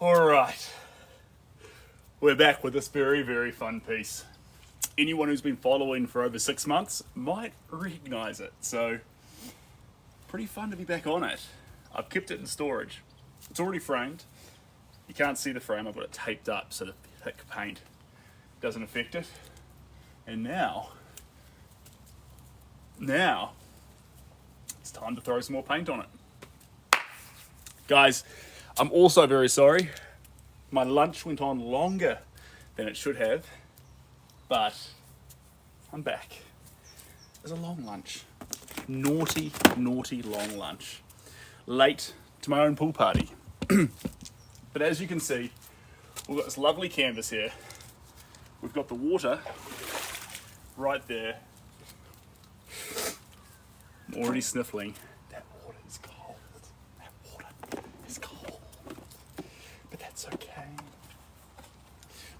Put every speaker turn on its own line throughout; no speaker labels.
Alright, we're back with this very, very fun piece. Anyone who's been following for over 6 months might recognise it, so pretty fun to be back on it. I've kept it in storage. It's already framed. You can't see the frame, I've got it taped up so the thick paint doesn't affect it. And now it's time to throw some more paint on it. Guys, I'm also very sorry. My lunch went on longer than it should have, but I'm back. It was a long lunch. Naughty, naughty long lunch. Late to my own pool party. But as you can see, we've got this lovely canvas here. We've got the water right there. I'm already sniffling. That water is cold. That water is cold. But that's okay.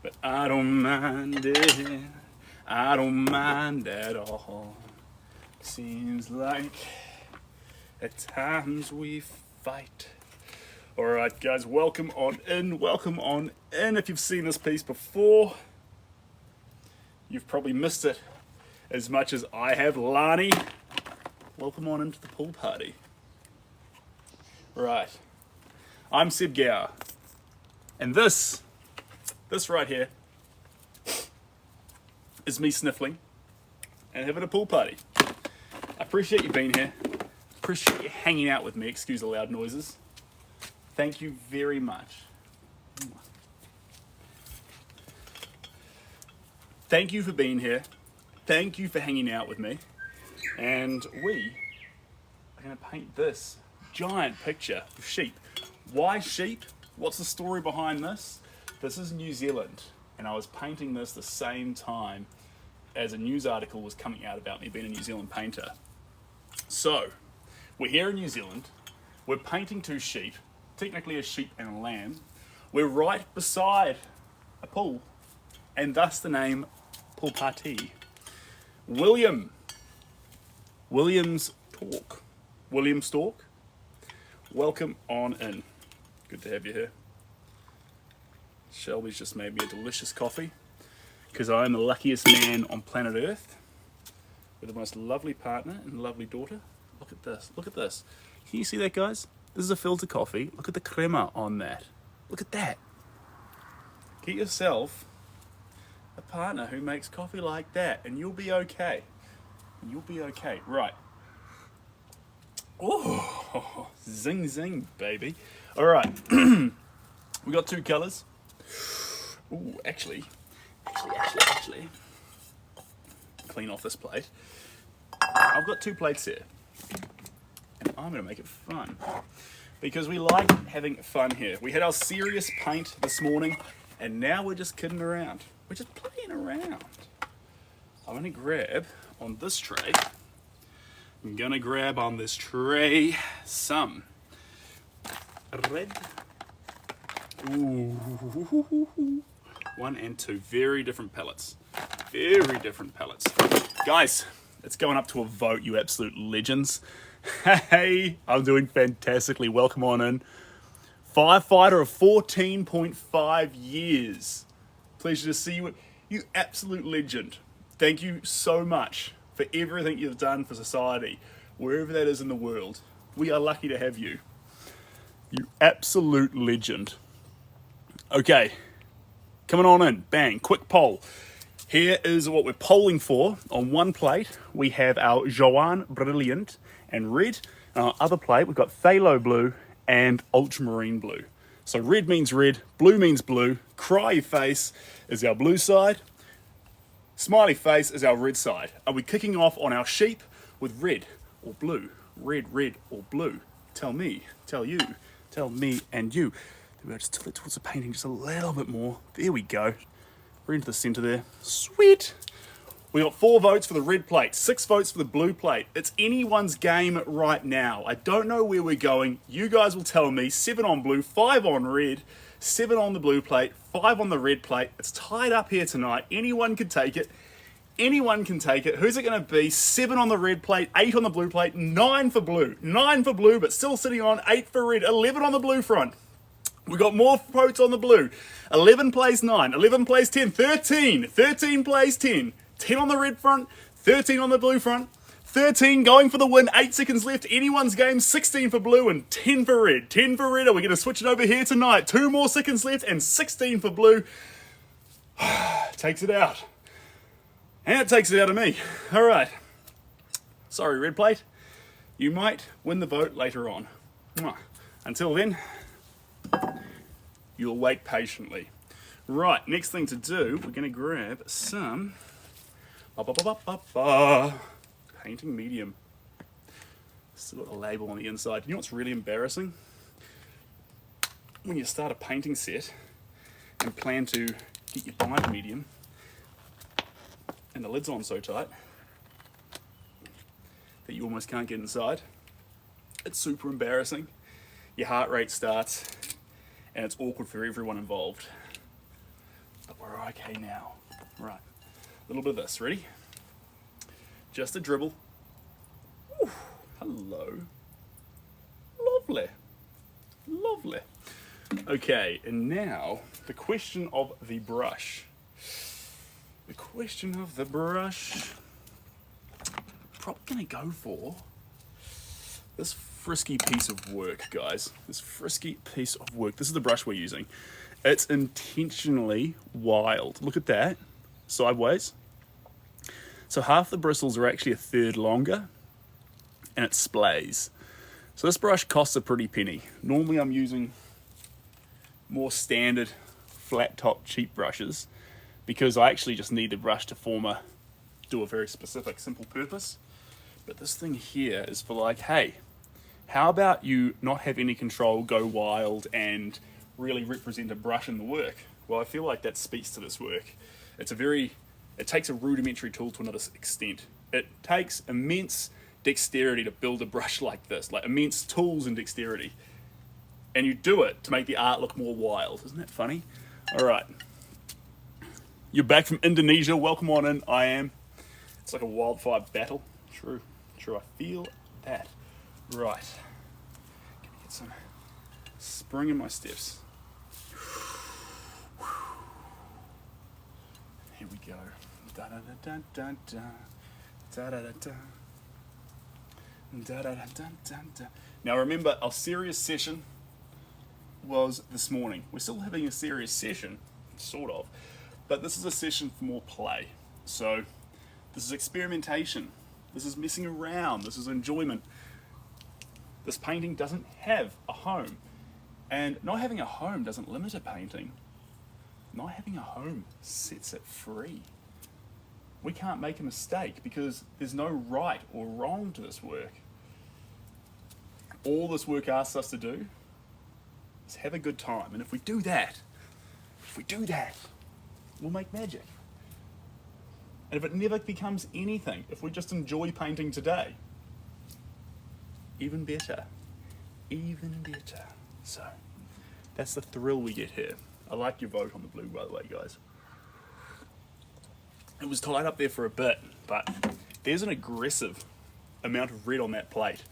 But I don't mind it. I don't mind at all. Seems like at times we fight. Alright guys, welcome on in, welcome on in. If you've seen this piece before, you've probably missed it as much as I have. Lani, welcome on into the pool party. Right, I'm Seb Gower, and this right here is me sniffling and having a pool party. I appreciate you being here, appreciate you hanging out with me, excuse the loud noises. Thank you very much. Thank you for being here. Thank you for hanging out with me. And we are going to paint this giant picture of sheep. Why sheep? What's the story behind this? This is New Zealand, and I was painting this the same time as a news article was coming out about me being a New Zealand painter. So, we're here in New Zealand. We're painting two sheep. Technically a sheep and a lamb. We're right beside a pool, and thus the name Pool Party. William Stork, welcome on in. Good to have you here. Shelby's just made me a delicious coffee, because I am the luckiest man on planet Earth, with the most lovely partner and lovely daughter. Look at this, look at this. Can you see that, guys? This is a filter coffee. Look at the crema on that. Look at that. Get yourself a partner who makes coffee like that, and you'll be okay. You'll be okay. Right. Oh, zing zing, baby. All right. We got two colors. Ooh, actually. Clean off this plate. I've got two plates here. And I'm going to make it fun, because we like having fun here. We had our serious paint this morning, and now we're just kidding around. We're just playing around. I'm going to grab on this tray. I'm going to grab on this tray some red. Ooh. 1 and 2. Very different palettes. Very different palettes. Guys, it's going up to a vote, you absolute legends. Hey, I'm doing fantastically. Welcome on in. Firefighter of 14.5 years. Pleasure to see you. You absolute legend. Thank you so much for everything you've done for society, wherever that is in the world. We are lucky to have you. You absolute legend. Okay, coming on in. Bang, quick poll. Here is what we're polling for. On one plate, we have our Joanne Brilliant and red. And on our other plate, we've got phthalo blue and ultramarine blue. So red means red, blue means blue. Cry face is our blue side. Smiley face is our red side. Are we kicking off on our sheep with red or blue? Red, red or blue? Tell me, tell you, tell me and you. We'll just tilt it towards the painting just a little bit more. There we go. We're into the center there. Sweet. We got 4 votes for the red plate, 6 votes for the blue plate. It's anyone's game right now. I don't know where we're going. You guys will tell me. 7 on blue, 5 on red, 7 on the blue plate, 5 on the red plate. It's tied up here tonight. Anyone can take it. Anyone can take it. Who's it going to be? 7 on the red plate, 8 on the blue plate, 9 for blue. 9 for blue, but still sitting on 8 for red, 11 on the blue front. We got more votes on the blue. 11 plays 9, 11 plays 10, 13. 13 plays 10. 10 on the red front, 13 on the blue front. 13 going for the win, 8 seconds left, anyone's game, 16 for blue and 10 for red. 10 for red, are we going to switch it over here tonight? 2 more seconds left and 16 for blue. Takes it out. And it takes it out of me. All right. Sorry, red plate. You might win the vote later on. Until then, you'll wait patiently. Right, next thing to do, we're going to grab some painting medium. Still got the label on the inside. You know what's really embarrassing? When you start a painting set and plan to get your binder medium and the lid's on so tight that you almost can't get inside. It's super embarrassing. Your heart rate starts and it's awkward for everyone involved. But we're okay now. Right, a little bit of this, ready? Just a dribble. Ooh, hello. Lovely. Lovely. Okay, and now the question of the brush. The question of the brush. Probably gonna go for this frisky piece of work, guys. This frisky piece of work. This is the brush we're using. It's intentionally wild. Look at that. Sideways. So half the bristles are actually a third longer and it splays. So this brush costs a pretty penny. Normally I'm using more standard flat top cheap brushes because I actually just need the brush to do a very specific simple purpose. But this thing here is for like, hey, how about you not have any control, go wild and really represent a brush in the work? Well, I feel like that speaks to this work. It takes a rudimentary tool to another extent. It takes immense dexterity to build a brush like this, like immense tools and dexterity. And you do it to make the art look more wild. Isn't that funny? All right. You're back from Indonesia. Welcome on in. I am. It's like a wildfire battle. True. I feel that. Right. Gonna get some spring in my steps. Here we go. Da da da da da da da da da da da da da da. Now remember, our serious session was this morning. We're still having a serious session, sort of, but this is a session for more play. So this is experimentation. This is messing around. This is enjoyment. This painting doesn't have a home, and not having a home doesn't limit a painting. Not having a home sets it free. We can't make a mistake because there's no right or wrong to this work. All this work asks us to do is have a good time. And if we do that, we'll make magic. And if it never becomes anything, if we just enjoy painting today, even better. So that's the thrill we get here. I like your vote on the blue, by the way, guys. It was tied up there for a bit, but there's an aggressive amount of red on that plate.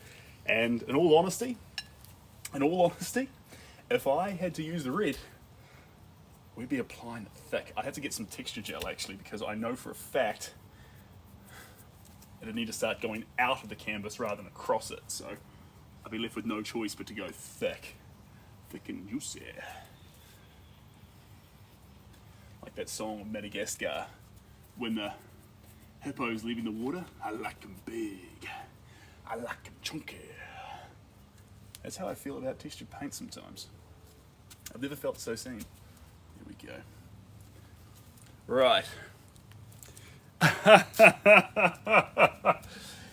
And in all honesty, if I had to use the red, we'd be applying it thick. I'd have to get some texture gel actually, because I know for a fact it'd need to start going out of the canvas rather than across it. So I'd be left with no choice but to go thick and juicy. Like that song of Madagascar, when the hippo's leaving the water. I like them big, I like them chunky. That's how I feel about textured paint sometimes. I've never felt so seen. Here we go. Right.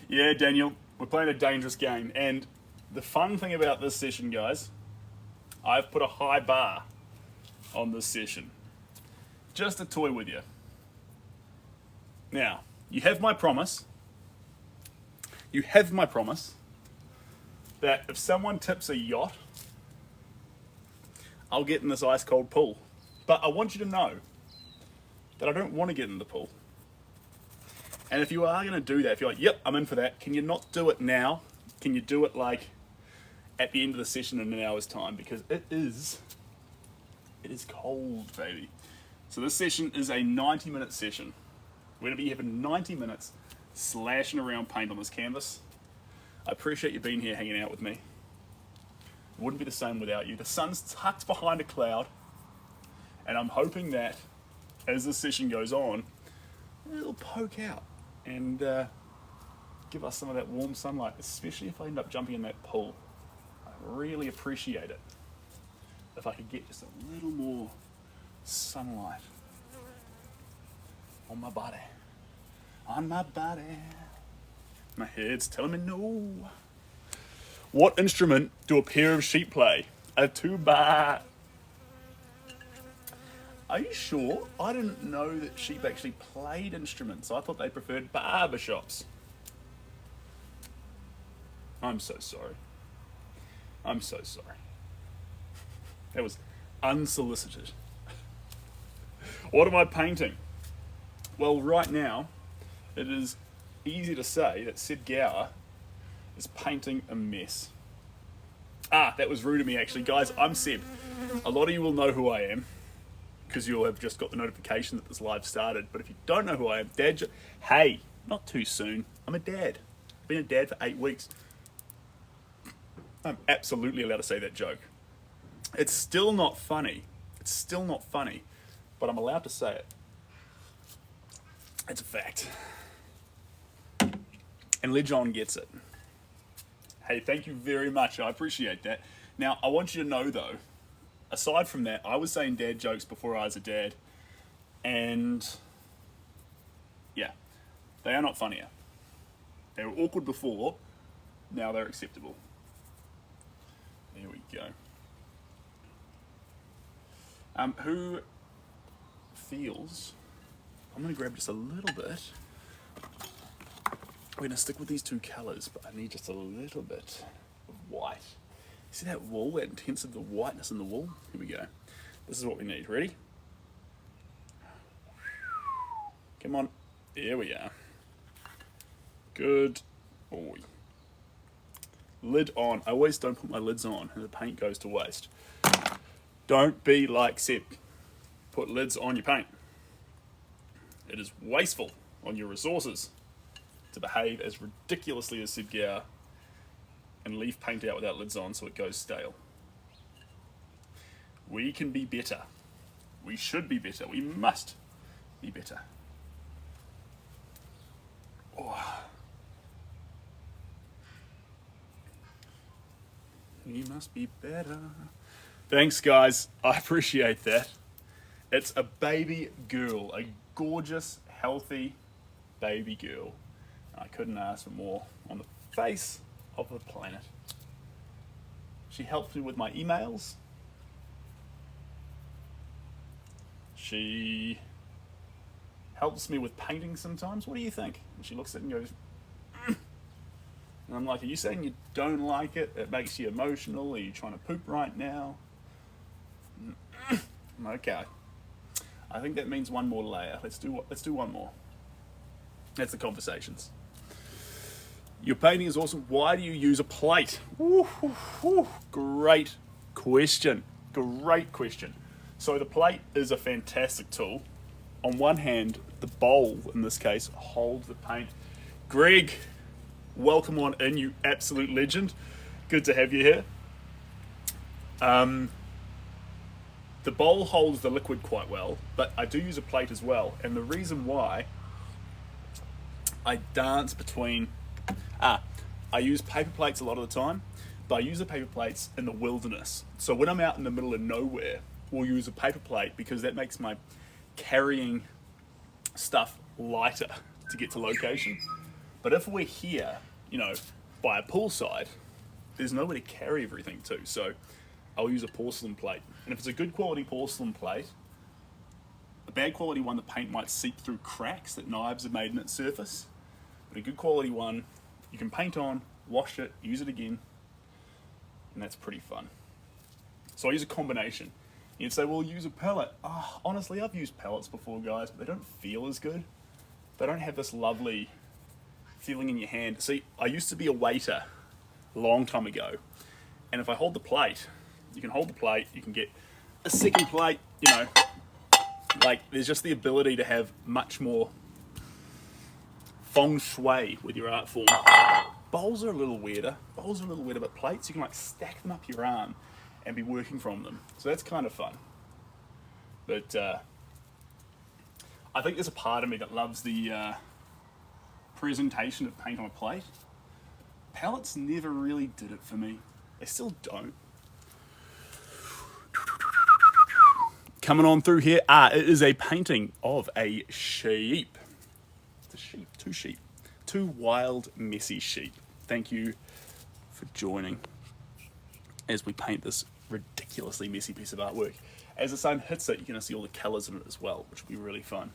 Yeah, Daniel, we're playing a dangerous game. And the fun thing about this session, guys, I've put a high bar on this session. Just a toy with you. Now, you have my promise. That if someone tips a yacht, I'll get in this ice cold pool. But I want you to know that I don't want to get in the pool. And if you are going to do that, if you're like, yep, I'm in for that, can you not do it now? Can you do it like at the end of the session in an hour's time? Because it is It is cold, baby. So this session is a 90-minute session. We're going to be having 90 minutes slashing around paint on this canvas. I appreciate you being here hanging out with me. It wouldn't be the same without you. The sun's tucked behind a cloud, and I'm hoping that as this session goes on, it'll poke out and give us some of that warm sunlight, especially if I end up jumping in that pool. I really appreciate it if I could get just a little more sunlight on my body. On my body. My head's telling me no. What instrument do a pair of sheep play? A tuba. Are you sure? I didn't know that sheep actually played instruments. I thought they preferred barbershops. I'm so sorry. I'm so sorry. That was unsolicited. What am I painting? Well, right now, it is easy to say that Sid Gower is painting a mess. Ah, that was rude of me actually. Guys, I'm Seb. A lot of you will know who I am because you'll have just got the notification that this live started. But if you don't know who I am, hey, not too soon. I'm a dad. I've been a dad for 8 weeks. I'm absolutely allowed to say that joke. It's still not funny. It's still not funny, but I'm allowed to say it. It's a fact. And Lejon gets it. Hey, thank you very much. I appreciate that. Now, I want you to know, though, aside from that, I was saying dad jokes before I was a dad. And, yeah, they are not funnier. They were awkward before. Now they're acceptable. There we go. Who feels... I'm going to grab just a little bit. We're going to stick with these two colours, but I need just a little bit of white. See that wool, that intense of the whiteness in the wool? Here we go. This is what we need. Ready? Come on. There we are. Good boy. Lid on. I always don't put my lids on and the paint goes to waste. Don't be like Seb. Put lids on your paint. It is wasteful on your resources to behave as ridiculously as Sid Gower and leave paint out without lids on so it goes stale. We can be better. We should be better. We must be better. Oh. We must be better. Thanks, guys. I appreciate that. It's a baby girl, a gorgeous, healthy baby girl. I couldn't ask for more on the face of the planet. She helps me with my emails. She helps me with painting sometimes. What do you think? And she looks at it and goes, and I'm like, are you saying you don't like it? It makes you emotional? Are you trying to poop right now? Okay. I think that means one more layer. Let's do one more. That's the conversations. Your painting is awesome. Why do you use a plate? Woo, woo, woo. Great question. Great question. So the plate is a fantastic tool. On one hand, the bowl, in this case, holds the paint. Greg, welcome on in, you absolute legend. Good to have you here. The bowl holds the liquid quite well, but I do use a plate as well. And the reason why I dance between... I use paper plates a lot of the time, but I use the paper plates in the wilderness. So when I'm out in the middle of nowhere, we'll use a paper plate because that makes my carrying stuff lighter to get to location. But if we're here, by a poolside, there's nowhere to carry everything to. So I'll use a porcelain plate. And if it's a good quality porcelain plate, a bad quality one, the paint might seep through cracks that knives have made in its surface. But a good quality one, you can paint on, wash it, use it again, and that's pretty fun. So I use a combination. You'd say, well, use a pellet. Honestly, I've used pellets before, guys, but they don't feel as good. They don't have this lovely feeling in your hand. See, I used to be a waiter a long time ago, and if I hold the plate, you can hold the plate, you can get a second plate, you know, like there's just the ability to have much more feng shui with your art form. Bowls are a little weirder. But plates, you can like stack them up your arm and be working from them. So that's kind of fun. But I think there's a part of me that loves the presentation of paint on a plate. Palettes never really did it for me. They still don't. Coming on through here, it is a painting of a sheep. It's a sheep, two wild, messy sheep. Thank you for joining as we paint this ridiculously messy piece of artwork. As the sun hits it, you're going to see all the colours in it as well, which will be really fun.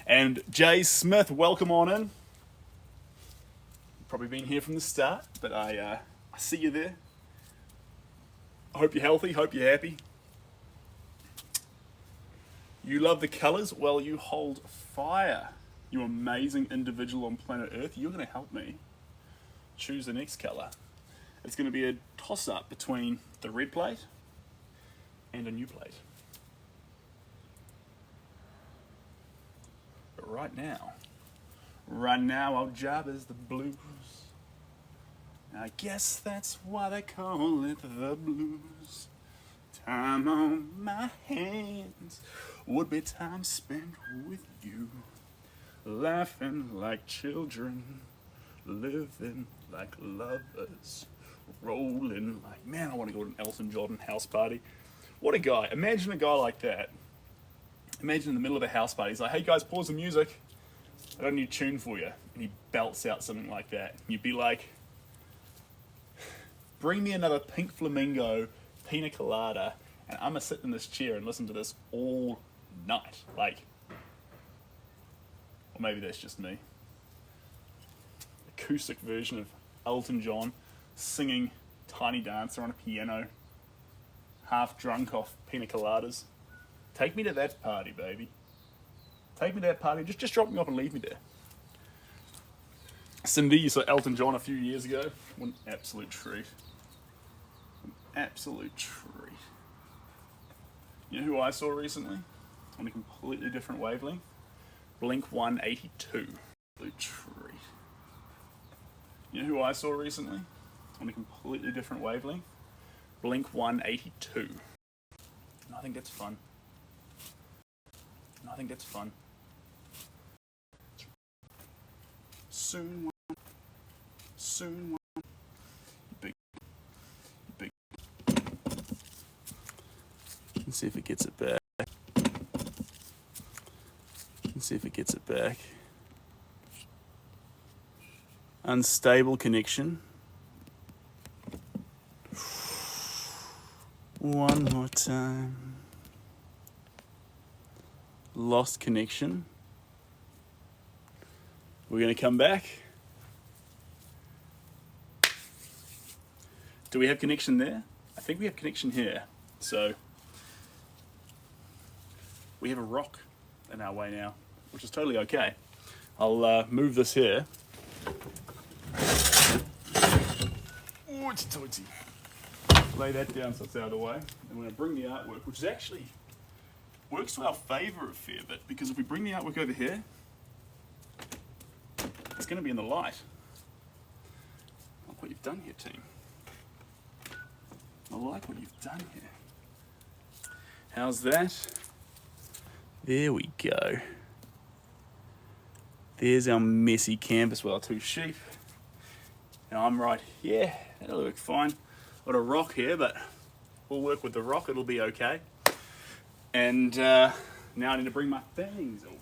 And Jay Smith, welcome on in. Probably been here from the start, but I see you there. I hope you're healthy, hope you're happy. You love the colours? Well, you hold fire. You amazing individual on planet Earth. You're going to help me choose the next colour. It's going to be a toss-up between the red plate and a new plate. But right now, our job is the blues. I guess that's why they call it the blues. Time on my hands would be time spent with you, laughing like children, living like lovers, rolling like, man, I want to go to an Elton John house party. What a guy. Imagine a guy like that. Imagine in the middle of a house party, he's like, hey guys, pause the music. I got a new tune for you. And he belts out something like that. And you'd be like, bring me another pink flamingo pina colada, and I'm gonna sit in this chair and listen to this all night. Like, or maybe that's just me. Acoustic version of Elton John singing Tiny Dancer on a piano, half drunk off pina coladas. Take me to that party, baby. Take me to that party. Just drop me off and leave me there. Cindy, you saw Elton John a few years ago. What an absolute treat. An absolute treat. You know who I saw recently? On a completely different wavelength? Blink 182. Absolute treat. You know who I saw recently? On a completely different wavelength? Blink 182. And I think that's fun. Soon, big. Let's see if it gets it back. Unstable connection. One more time. Lost connection. We're going to come back. Do we have connection there? I think we have connection here. So we have a rock in our way now, which is totally okay. I'll move this here. Toity. Lay that down so it's out of the way. And we're going to bring the artwork, which is actually works to our favour a fair bit, because if we bring the artwork over here, it's going to be in the light. I like what you've done here, team. I like what you've done here. How's that? There we go. There's our messy canvas with our two sheep. Now I'm right here. That'll look fine. Got a rock here, but we'll work with the rock. It'll be okay. And now I need to bring my things over.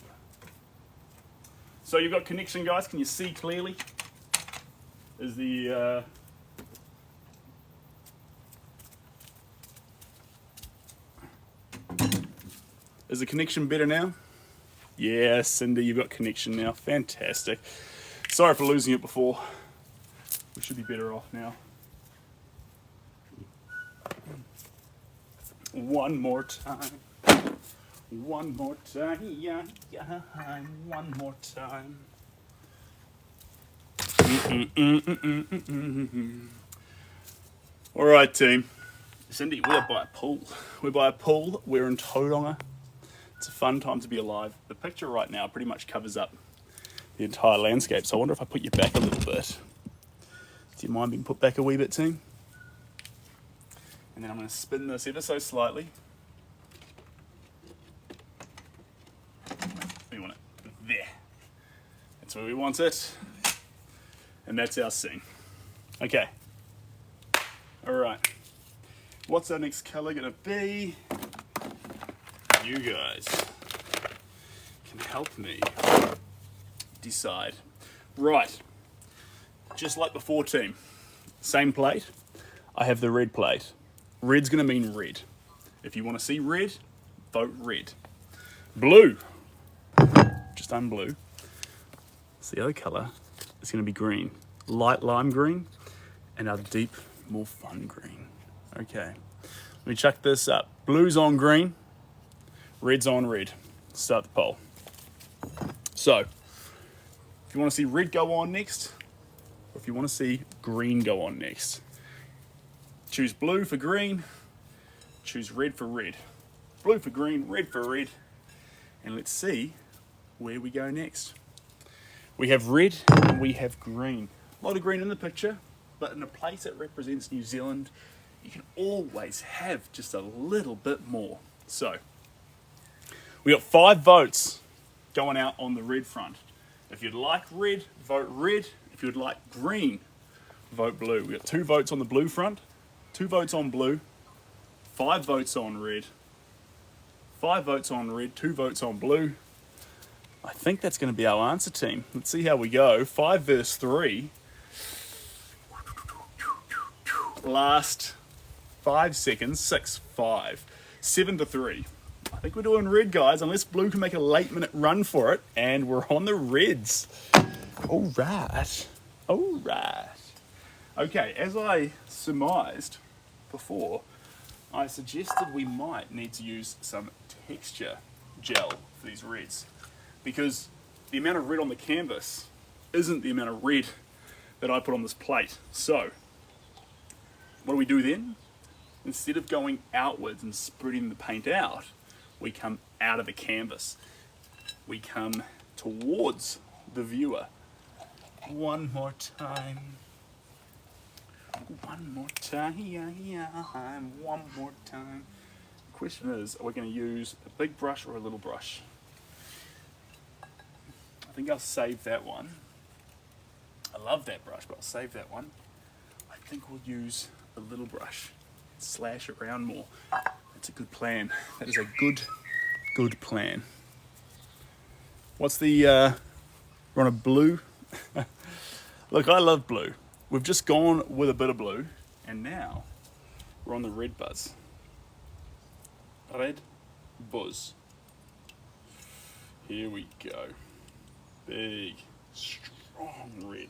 So you've got connection, guys. Can you see clearly? Is the connection better now? Yeah, Cindy, you've got connection now. Fantastic. Sorry for losing it before. We should be better off now. One more time. One more time. Yeah, one more time. All right, team. Cindy, we're by a pool. We're by a pool. We're in Tauranga. It's a fun time to be alive. The picture right now pretty much covers up the entire landscape. So I wonder if I put you back a little bit. Do you mind being put back a wee bit, team? And then I'm going to spin this ever so slightly. We want it there. That's where we want it. And that's our scene. Okay. All right. What's our next color going to be? You guys can help me decide. Right. Just like before, team. Same plate. I have the red plate. Red's going to mean red. If you want to see red, vote red. Blue. Just done blue. So the other color is going to be green. Light lime green and our deep, more fun green. Okay. Let me chuck this up. Blue's on green. Red's on red. Start the poll. So, if you want to see red go on next, or if you want to see green go on next, choose blue for green, choose red for red. Blue for green, red for red. And let's see where we go next. We have red and we have green. A lot of green in the picture, but in a place that represents New Zealand, you can always have just a little bit more. So, we got 5 votes going out on the red front. If you'd like red, vote red. If you'd like green, vote blue. We got 2 votes on the blue front, 2 votes on blue, 5 votes on red, 5 votes on red, 2 votes on blue. I think that's going to be our answer, team. Let's see how we go. 5 versus 3. Last 5 seconds, 6-5, 7-3. I think we're doing red, guys, unless blue can make a late-minute run for it, and we're on the reds. All right. All right. Okay, as I surmised before, I suggested we might need to use some texture gel for these reds, because the amount of red on the canvas isn't the amount of red that I put on this plate. So, what do we do then? Instead of going outwards and spreading the paint out, we come out of the canvas. We come towards the viewer. One more time. One more time. One more time. The question is, are we going to use a big brush or a little brush? I think I'll save that one. I love that brush, but I'll save that one. I think we'll use a little brush. Slash it around more. That's a good plan. That is a good plan. What's the, we're on a blue. Look, I love blue. We've just gone with a bit of blue, and now we're on the red buzz. Red buzz. Here we go. Big, strong red.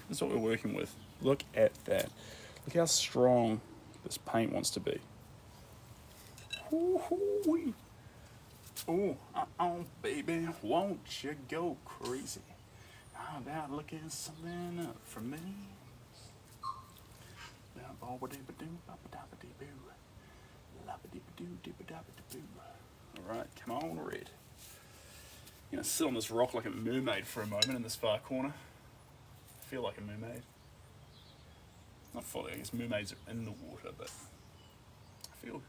That's what we're working with. Look at that. Look how strong this paint wants to be. Ooh, baby, won't you go crazy? How about looking something up for me? Alright, come on, red. I'm going to sit on this rock like a mermaid for a moment in this far corner. I feel like a mermaid. Not fully, I guess mermaids are in the water, but I feel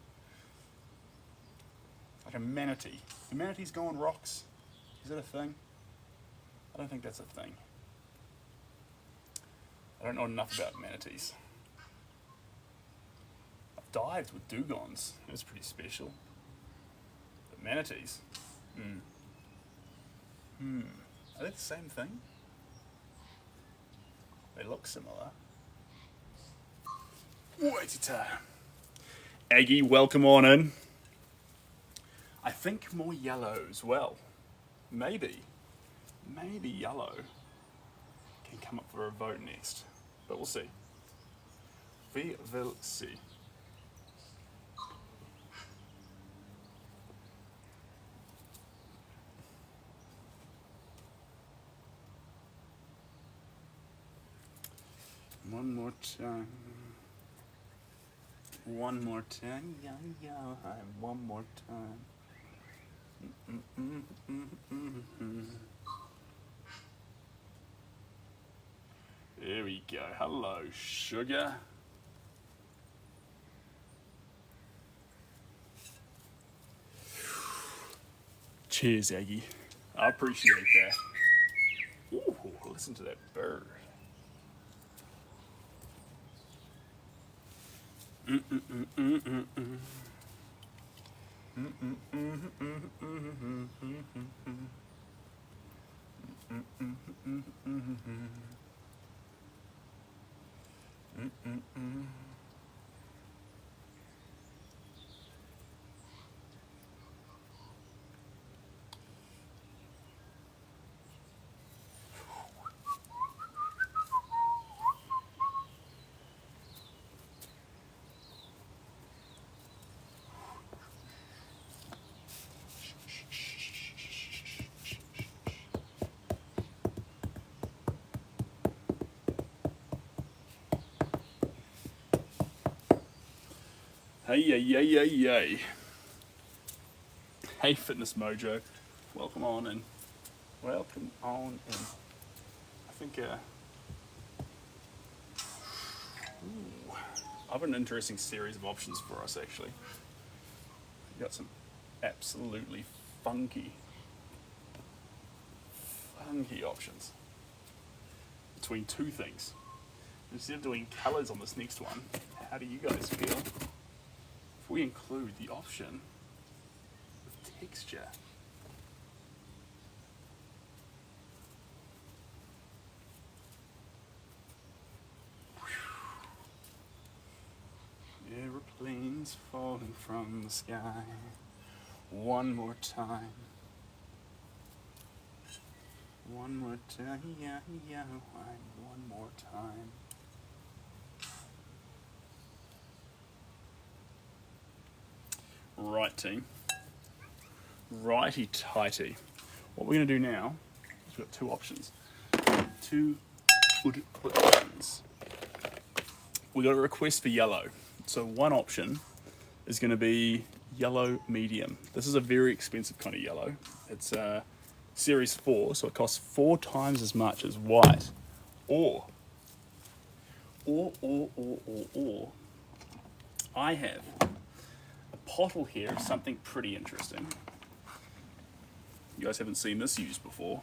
like a manatee. Do manatees go on rocks? Is that a thing? I don't think that's a thing. I don't know enough about manatees. I've dived with dugongs. It was pretty special. But manatees? Are they the same thing? They look similar. Wait-a-ta. Aggie, welcome on in. I think more yellow as well. Maybe yellow can come up for a vote next. But we'll see. We will see. One more time. One more time, yeah, yeah, one more time. There we go. Hello, sugar. Cheers, Aggie. I appreciate that. Ooh, listen to that bird. Hey, yay, yay, yay, yay. Hey, Fitness Mojo. Welcome on in. Welcome on in. I think, I have an interesting series of options for us, actually. We've got some absolutely funky options between two things. Instead of doing colours on this next one, how do you guys feel if we include the option of texture? Aeroplanes falling from the sky. One more time. One more time, yeah, yeah, one more time. Right, team. Righty tighty. What we're going to do now is we've got two options. Two good options. We got a request for yellow. So one option is going to be yellow medium. This is a very expensive kind of yellow. It's Series 4, so it costs 4 times as much as white. Or I have a pottle here of something pretty interesting. You guys haven't seen this used before.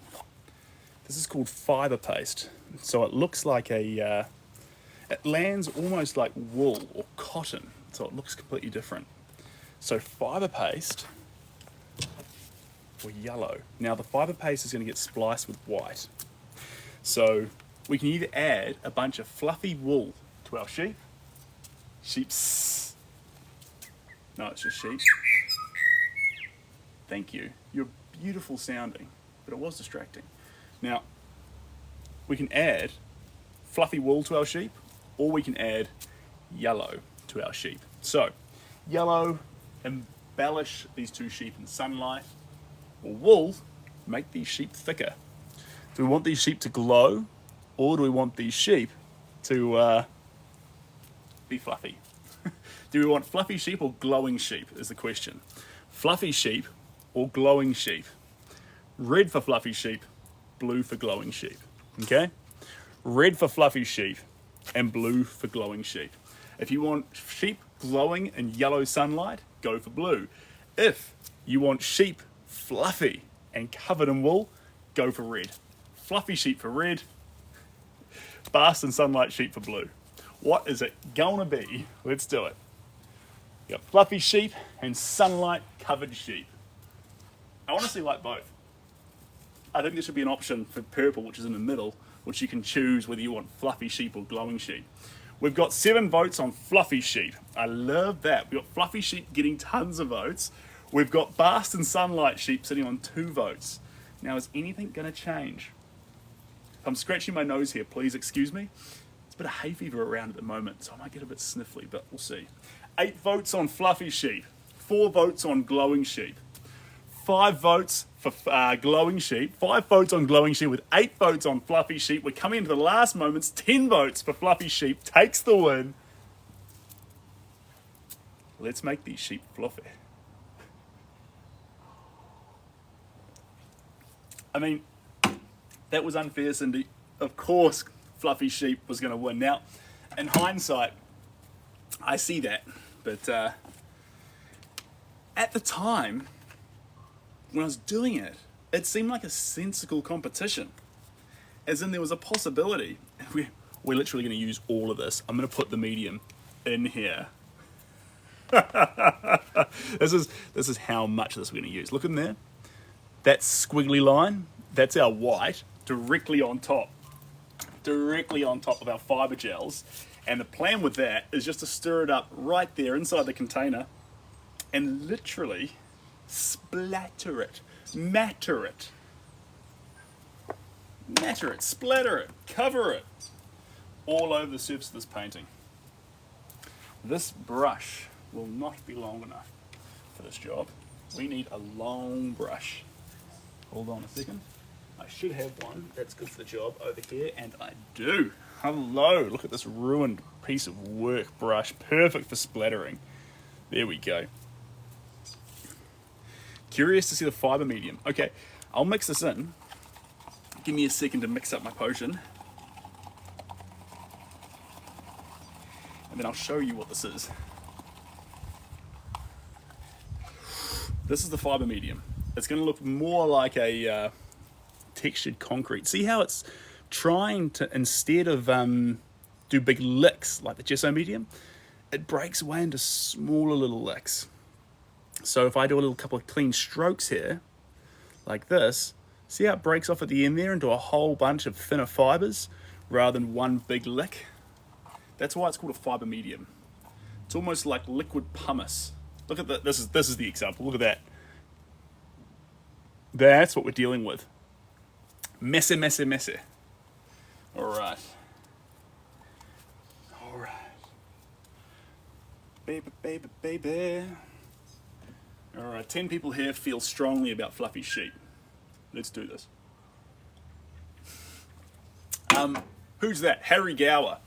This is called fiber paste. So it looks like it lands almost like wool or cotton. So it looks completely different. So fiber paste or yellow. Now the fiber paste is going to get spliced with white. So we can either add a bunch of fluffy wool to our sheep's. No, it's just sheep. Thank you. You're beautiful sounding, but it was distracting. Now, we can add fluffy wool to our sheep, or we can add yellow to our sheep. So, yellow, embellish these two sheep in sunlight, or wool, make these sheep thicker. Do we want these sheep to glow, or do we want these sheep to be fluffy? Do we want fluffy sheep or glowing sheep is the question. Fluffy sheep or glowing sheep. Red for fluffy sheep, blue for glowing sheep. Okay? Red for fluffy sheep and blue for glowing sheep. If you want sheep glowing in yellow sunlight, go for blue. If you want sheep fluffy and covered in wool, go for red. Fluffy sheep for red, bask in sunlight sheep for blue. What is it gonna be? Let's do it. You got fluffy sheep and sunlight covered sheep. I honestly like both. I think there should be an option for purple, which is in the middle, which you can choose whether you want fluffy sheep or glowing sheep. We've got 7 votes on fluffy sheep. I love that. We've got fluffy sheep getting tons of votes. We've got bask in sunlight sheep sitting on 2 votes. Now, is anything going to change? If I'm scratching my nose here, please excuse me. It's a bit of hay fever around at the moment, so I might get a bit sniffly, but we'll see. 8 votes on fluffy sheep, 4 votes on glowing sheep, 5 votes for glowing sheep, 5 votes on glowing sheep with 8 votes on fluffy sheep. We're coming into the last moments, 10 votes for fluffy sheep takes the win. Let's make these sheep fluffy. I mean, that was unfair, Cindy. Of course, fluffy sheep was going to win. Now, in hindsight, I see that. But at the time, when I was doing it, it seemed like a sensible competition. As in, there was a possibility. We're literally going to use all of this. I'm going to put the medium in here. This is how much of this we're going to use. Look in there. That squiggly line, that's our white, directly on top of our fiber gels. And the plan with that is just to stir it up right there inside the container and literally splatter it, matter it, splatter it, cover it all over the surface of this painting. This brush will not be long enough for this job. We need a long brush. Hold on a second. I should have one that's good for the job over here, and I do. Hello, look at this ruined piece of work brush. Perfect for splattering. There we go. Curious to see the fiber medium. Okay, I'll mix this in. Give me a second to mix up my potion. And then I'll show you what this is. This is the fiber medium. It's going to look more like a textured concrete. See how it's trying to, instead of do big licks like the gesso medium, it breaks away into smaller little licks. So if I do a little couple of clean strokes here, like this, see how it breaks off at the end there into a whole bunch of thinner fibers rather than one big lick? That's why it's called a fiber medium. It's almost like liquid pumice. Look at that. This is the example. Look at that. That's what we're dealing with. Messy, messy, messy. All right. All right. Baby, baby, baby. All right. 10 people here feel strongly about fluffy sheep. Let's do this. Who's that? Harry Gower.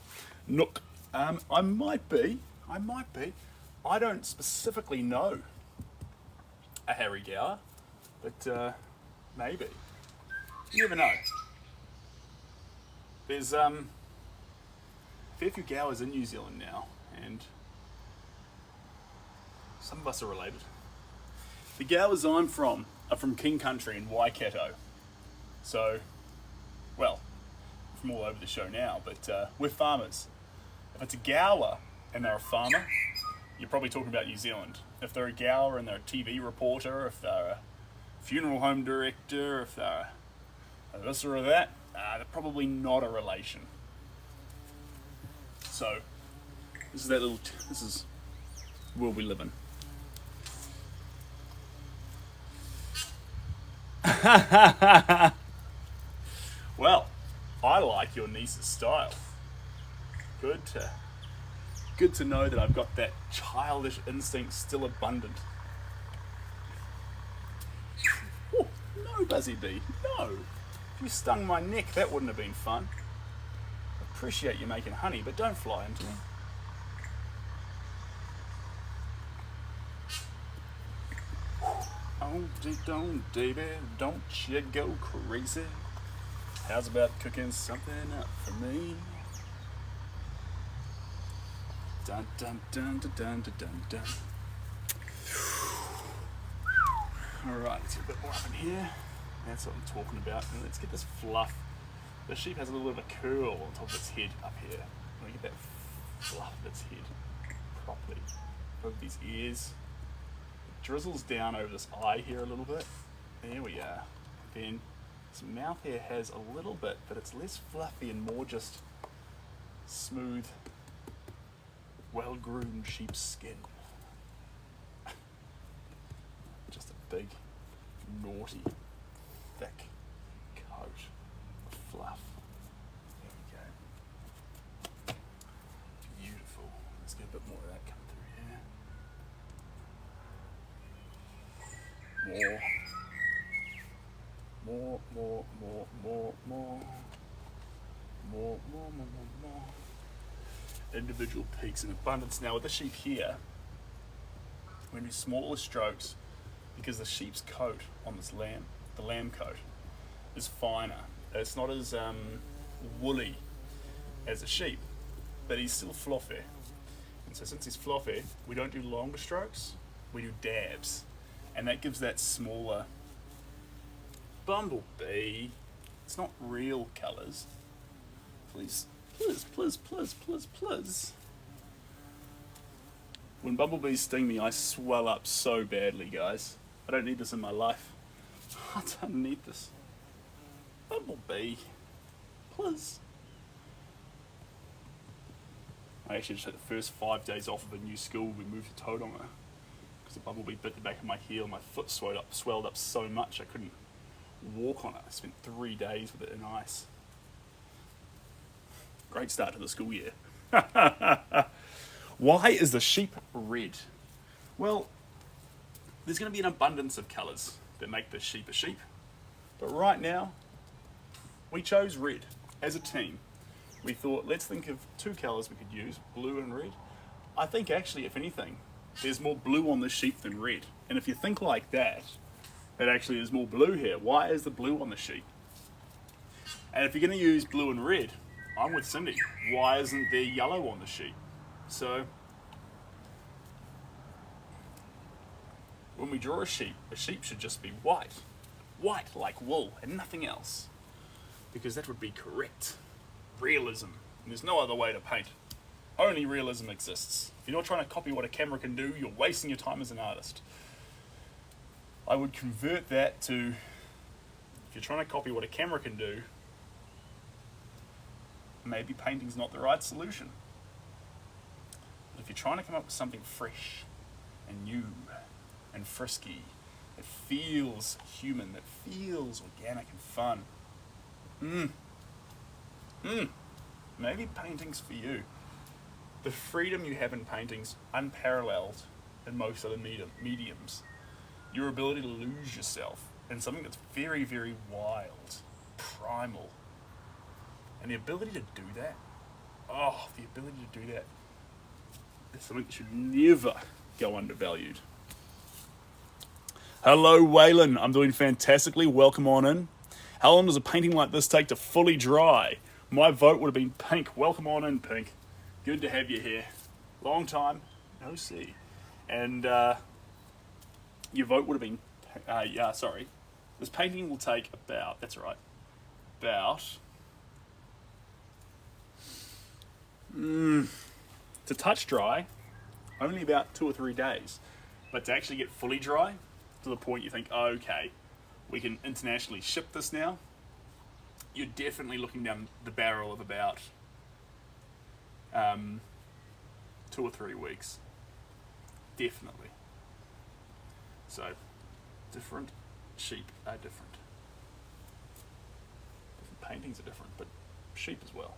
Nook. I might be. I don't specifically know a Harry Gower, but maybe. You never know. There's a fair few Gowers in New Zealand now, and some of us are related. The Gowers I'm from are from King Country in Waikato. So, well, from all over the show now, but we're farmers. If it's a Gower and they're a farmer, you're probably talking about New Zealand. If they're a Gower and they're a TV reporter, if they're a funeral home director, if they're this or that, they're probably not a relation. So, this is where we live in. Well, I like your niece's style. Good to know that I've got that childish instinct still abundant. Oh, no, Buzzy Bee, no. If you stung my neck, that wouldn't have been fun. Appreciate you making honey, but don't fly into me. Oh, baby, don't you go crazy. How's about cooking something up for me? Dun dun dun dun dun dun dun dun. Alright, let's get a bit more up in here. That's what I'm talking about. And let's get this fluff. The sheep has a little bit of a curl on top of its head up here. I want to get that fluff of its head properly. Over these ears. It drizzles down over this eye here a little bit. There we are. Then this mouth here has a little bit, but it's less fluffy and more just smooth, well-groomed sheep's skin. Just a big, naughty, thick coat of fluff. There we go. Beautiful. Let's get a bit more of that coming through here. More. Individual peaks in abundance. Now with the sheep here, We're going to do smaller strokes because the sheep's coat on this lamb, the lamb coat, is finer. It's not as woolly as a sheep, but he's still fluffy. And so since he's fluffy, we don't do longer strokes, we do dabs. And that gives that smaller bumblebee. It's not real colours. Please, please, please, please, please, please. When bumblebees sting me, I swell up so badly, guys. I don't need this in my life. I don't need this. Bumblebee, please. I actually just had the first 5 days off of a new school. We moved to Tauranga because the bumblebee bit the back of my heel. My foot swelled up so much I couldn't walk on it. I spent 3 days with it in ice. Great start to the school year. Why is the sheep red? Well, there's going to be an abundance of colours that make the sheep a sheep. But right now, we chose red as a team. We thought, let's think of 2 colours we could use, blue and red. I think actually, if anything, there's more blue on the sheep than red. And if you think like that, that actually there's more blue here. Why is the blue on the sheep? And if you're going to use blue and red, I'm with Cindy. Why isn't there yellow on the sheep? So, when we draw a sheep should just be white. White like wool and nothing else. Because that would be correct. Realism. And there's no other way to paint. Only realism exists. If you're not trying to copy what a camera can do, you're wasting your time as an artist. I would convert that to, if you're trying to copy what a camera can do, maybe painting's not the right solution. But if you're trying to come up with something fresh and new and frisky, that feels human, that feels organic and fun, maybe painting's for you. The freedom you have in painting's unparalleled in most other mediums. Your ability to lose yourself in something that's very, very wild, primal. And the ability to do that, the ability to do that is something that should never go undervalued. Hello, Waylon. I'm doing fantastically. Welcome on in. How long does a painting like this take to fully dry? My vote would have been pink. Welcome on in, pink. Good to have you here. Long time, no see. And your vote would have been, This painting will take about, that's right, to touch dry, only about 2 or 3 days. But to actually get fully dry, to the point you think, oh, okay, we can internationally ship this now, you're definitely looking down the barrel of about 2 or 3 weeks. Definitely. So, different sheep are different. Different paintings are different, but sheep as well.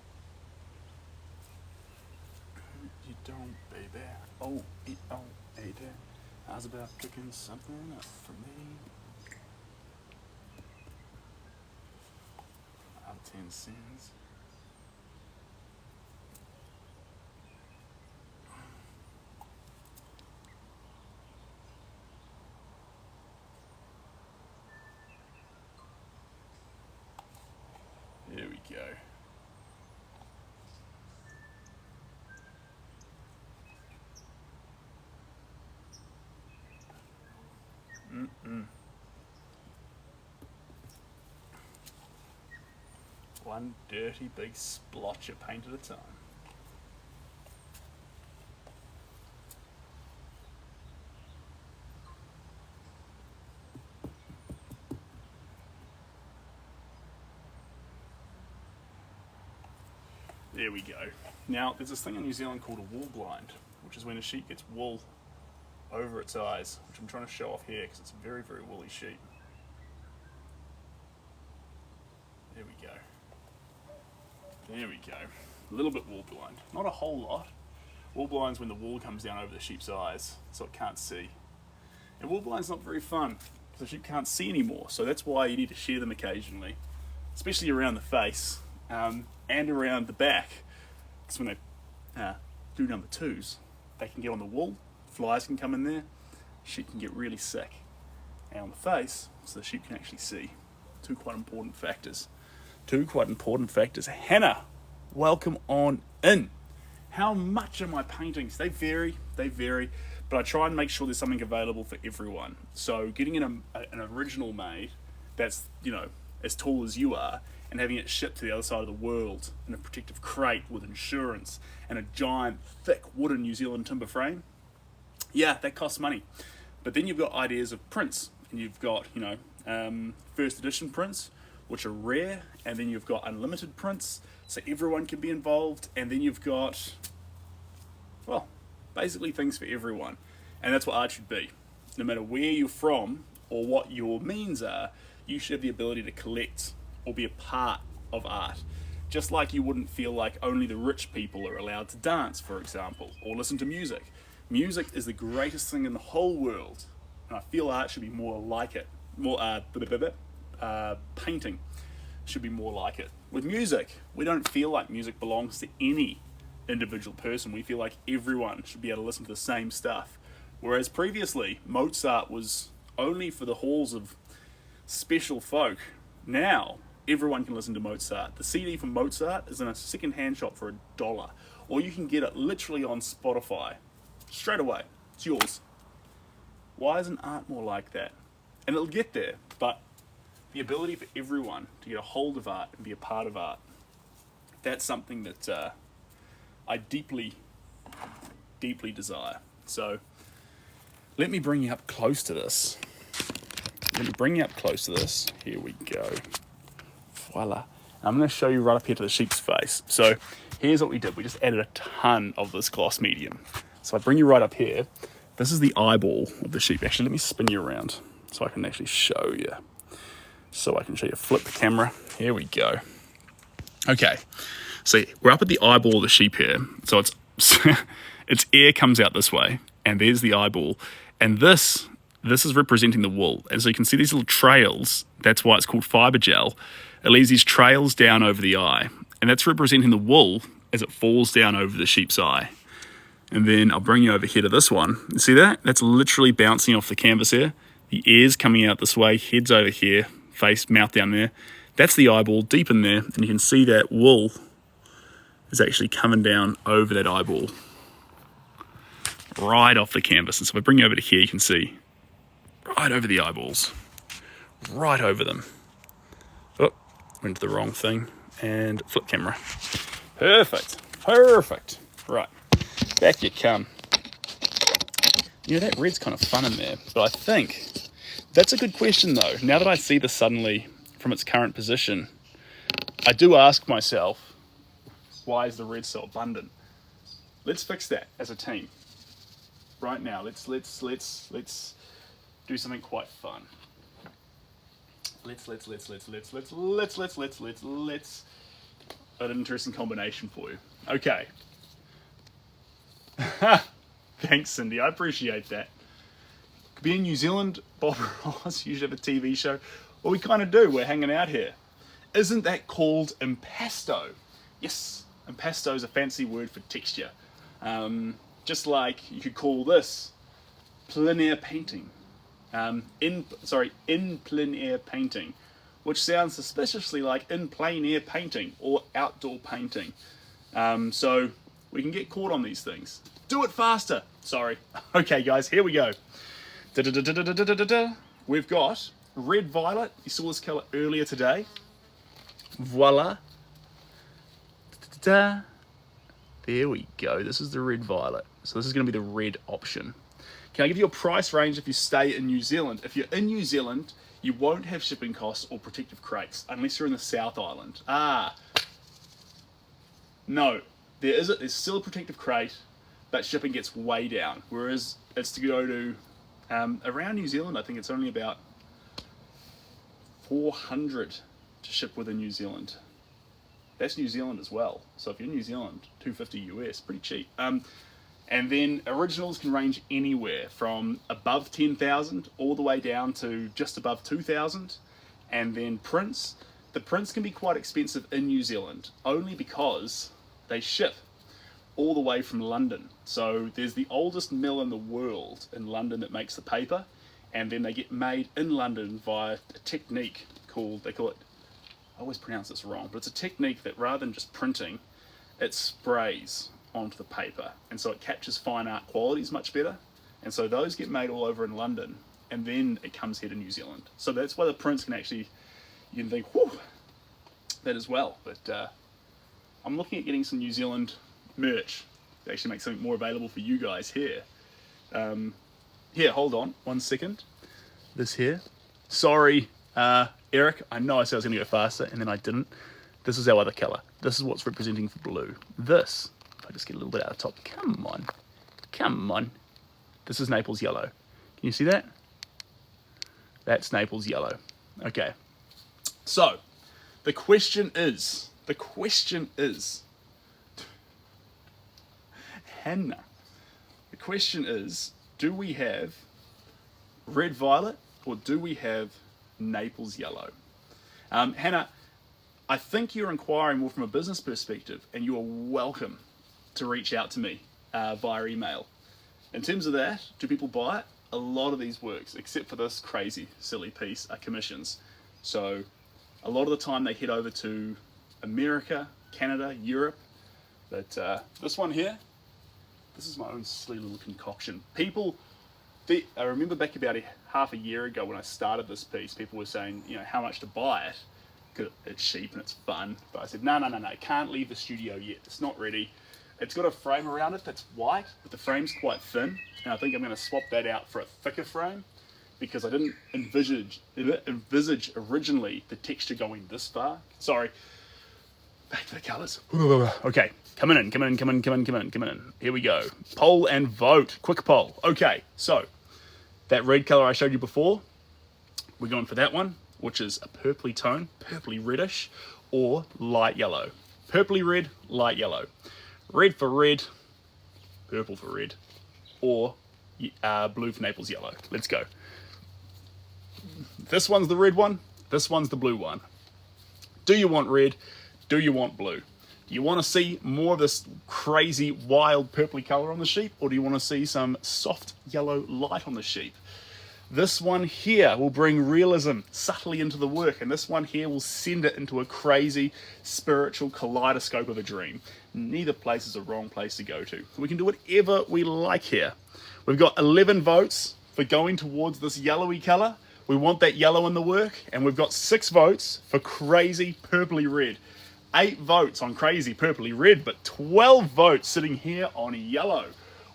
You don't, baby. Oh, hey there. I was about picking something up for me. Out of 10 cents. There we go. One dirty big splotch of paint at a time. There we go. Now, there's this thing in New Zealand called a wool blind, which is when a sheep gets wool over its eyes, which I'm trying to show off here because it's a very, very woolly sheep. There we go. There we go. A little bit wool blind. Not a whole lot. Wool blind's when the wool comes down over the sheep's eyes, so it can't see. And wool blind's not very fun, because the sheep can't see anymore, so that's why you need to shear them occasionally, especially around the face, and around the back. Because when they do number 2s, they can get on the wool, flies can come in there, sheep can get really sick. And on the face, so the sheep can actually see. Two quite important factors. Hannah, welcome on in. How much are my paintings? They vary, but I try and make sure there's something available for everyone. So getting an original made that's, as tall as you are, and having it shipped to the other side of the world in a protective crate with insurance and a giant, thick wooden New Zealand timber frame, yeah, that costs money. But then you've got ideas of prints, and you've got, first edition prints, which are rare, and then you've got unlimited prints, so everyone can be involved, and then you've got, well, basically things for everyone. And that's what art should be. No matter where you're from or what your means are, you should have the ability to collect or be a part of art. Just like you wouldn't feel like only the rich people are allowed to dance, for example, or listen to music. Music is the greatest thing in the whole world, and I feel art should be more like it. Painting should be more like it. With music, we don't feel like music belongs to any individual person. We feel like everyone should be able to listen to the same stuff. Whereas previously, Mozart was only for the halls of special folk. Now, everyone can listen to Mozart. The CD from Mozart is in a second-hand shop for $1, or you can get it literally on Spotify. Straight away, it's yours. Why isn't art more like that? And it'll get there, but the ability for everyone to get a hold of art and be a part of art, that's something that I deeply, deeply desire. So let me bring you up close to this. Here we go. Voila. I'm going to show you right up here to the sheep's face. So here's what we did. We just added a ton of this gloss medium. So I bring you right up here. This is the eyeball of the sheep. Actually, let me spin you around so I can actually show you. Flip the camera. Here we go. Okay. So we're up at the eyeball of the sheep here. So its ear comes out this way, and there's the eyeball. And this is representing the wool. And so you can see these little trails. That's why it's called fiber gel. It leaves these trails down over the eye. And that's representing the wool as it falls down over the sheep's eye. And then I'll bring you over here to this one. You see that? That's literally bouncing off the canvas here. The ears coming out this way, head's over here, face, mouth down there. That's the eyeball deep in there. And you can see that wool is actually coming down over that eyeball. Right off the canvas. And so if I bring you over to here, you can see right over the eyeballs. Right over them. Oh, went to the wrong thing. And flip camera. Perfect. Right. Back you come. That red's kind of fun in there. But I think that's a good question, though. Now that I see this suddenly from its current position, I do ask myself, why is the red so abundant? Let's fix that as a team. Right now, let's do something quite fun. Let's an interesting combination for you. Okay. Thanks, Cindy. I appreciate that. Could be in New Zealand, Bob Ross, usually have a TV show. Well, we kind of do. We're hanging out here. Isn't that called impasto? Yes, impasto is a fancy word for texture. Just like you could call this plein air painting. In plein air painting, which sounds suspiciously like in plein air painting or outdoor painting. So we can get caught on these things. Do it faster. Sorry. Okay, guys, here we go. We've got red violet. You saw this color earlier today. Voila. There we go. This is the red violet. So this is going to be the red option. Can I give you a price range if you stay in New Zealand? If you're in New Zealand, you won't have shipping costs or protective crates unless you're in the South Island. No, there's still a protective crate, but shipping gets way down. Whereas it's to go to around New Zealand, I think it's only about 400 to ship within New Zealand. That's New Zealand as well. So if you're in New Zealand, $250 US, pretty cheap. And then originals can range anywhere from above 10,000 all the way down to just above 2,000. And then prints, the prints can be quite expensive in New Zealand, only because they ship all the way from London. So there's the oldest mill in the world in London that makes the paper, and then they get made in London via a technique called, they call it, I always pronounce this wrong, but it's a technique that rather than just printing, it sprays onto the paper, and so it captures fine art qualities much better. And so those get made all over in London, and then it comes here to New Zealand. So that's why the prints can actually, you can think, whew, that as well. But I'm looking at getting some New Zealand merch to actually make something more available for you guys here. Here, hold on 1 second. This here. Sorry, Eric, I know I said I was going to go faster, and then I didn't. This is our other colour. This is what's representing for blue. This, if I just get a little bit out of the top, come on, come on. This is Naples yellow. Can you see that? That's Naples yellow. Okay. So, the question is, Hannah, the question is, do we have red violet or do we have Naples yellow? Hannah, I think you're inquiring more from a business perspective, and you are welcome to reach out to me via email. In terms of that, do people buy it? A lot of these works, except for this crazy, silly piece, are commissions. So a lot of the time they head over to America, Canada, Europe. But this one here, this is my own silly little concoction. I remember back about half a year ago when I started this piece, people were saying, you know, how much to buy it, because it's cheap and it's fun. But I said, no, can't leave the studio yet. It's not ready. It's got a frame around it that's white, but the frame's quite thin. And I think I'm going to swap that out for a thicker frame, because I didn't envisage originally the texture going this far. Sorry. Back to the colours. Okay, come in. Here we go. Poll and vote. Quick poll. Okay, so that red colour I showed you before, we're going for that one, which is a purpley tone, purpley reddish, or light yellow. Purpley red, light yellow. Red for red, purple for red, or blue for Naples yellow. Let's go. This one's the red one, this one's the blue one. Do you want red? Do you want blue? Do you want to see more of this crazy, wild, purpley colour on the sheep, or do you want to see some soft yellow light on the sheep? This one here will bring realism subtly into the work, and this one here will send it into a crazy spiritual kaleidoscope of a dream. Neither place is a wrong place to go to. We can do whatever we like here. We've got 11 votes for going towards this yellowy colour. We want that yellow in the work, and we've got 6 votes for crazy purpley red. 8 votes on crazy purpley red, but 12 votes sitting here on yellow.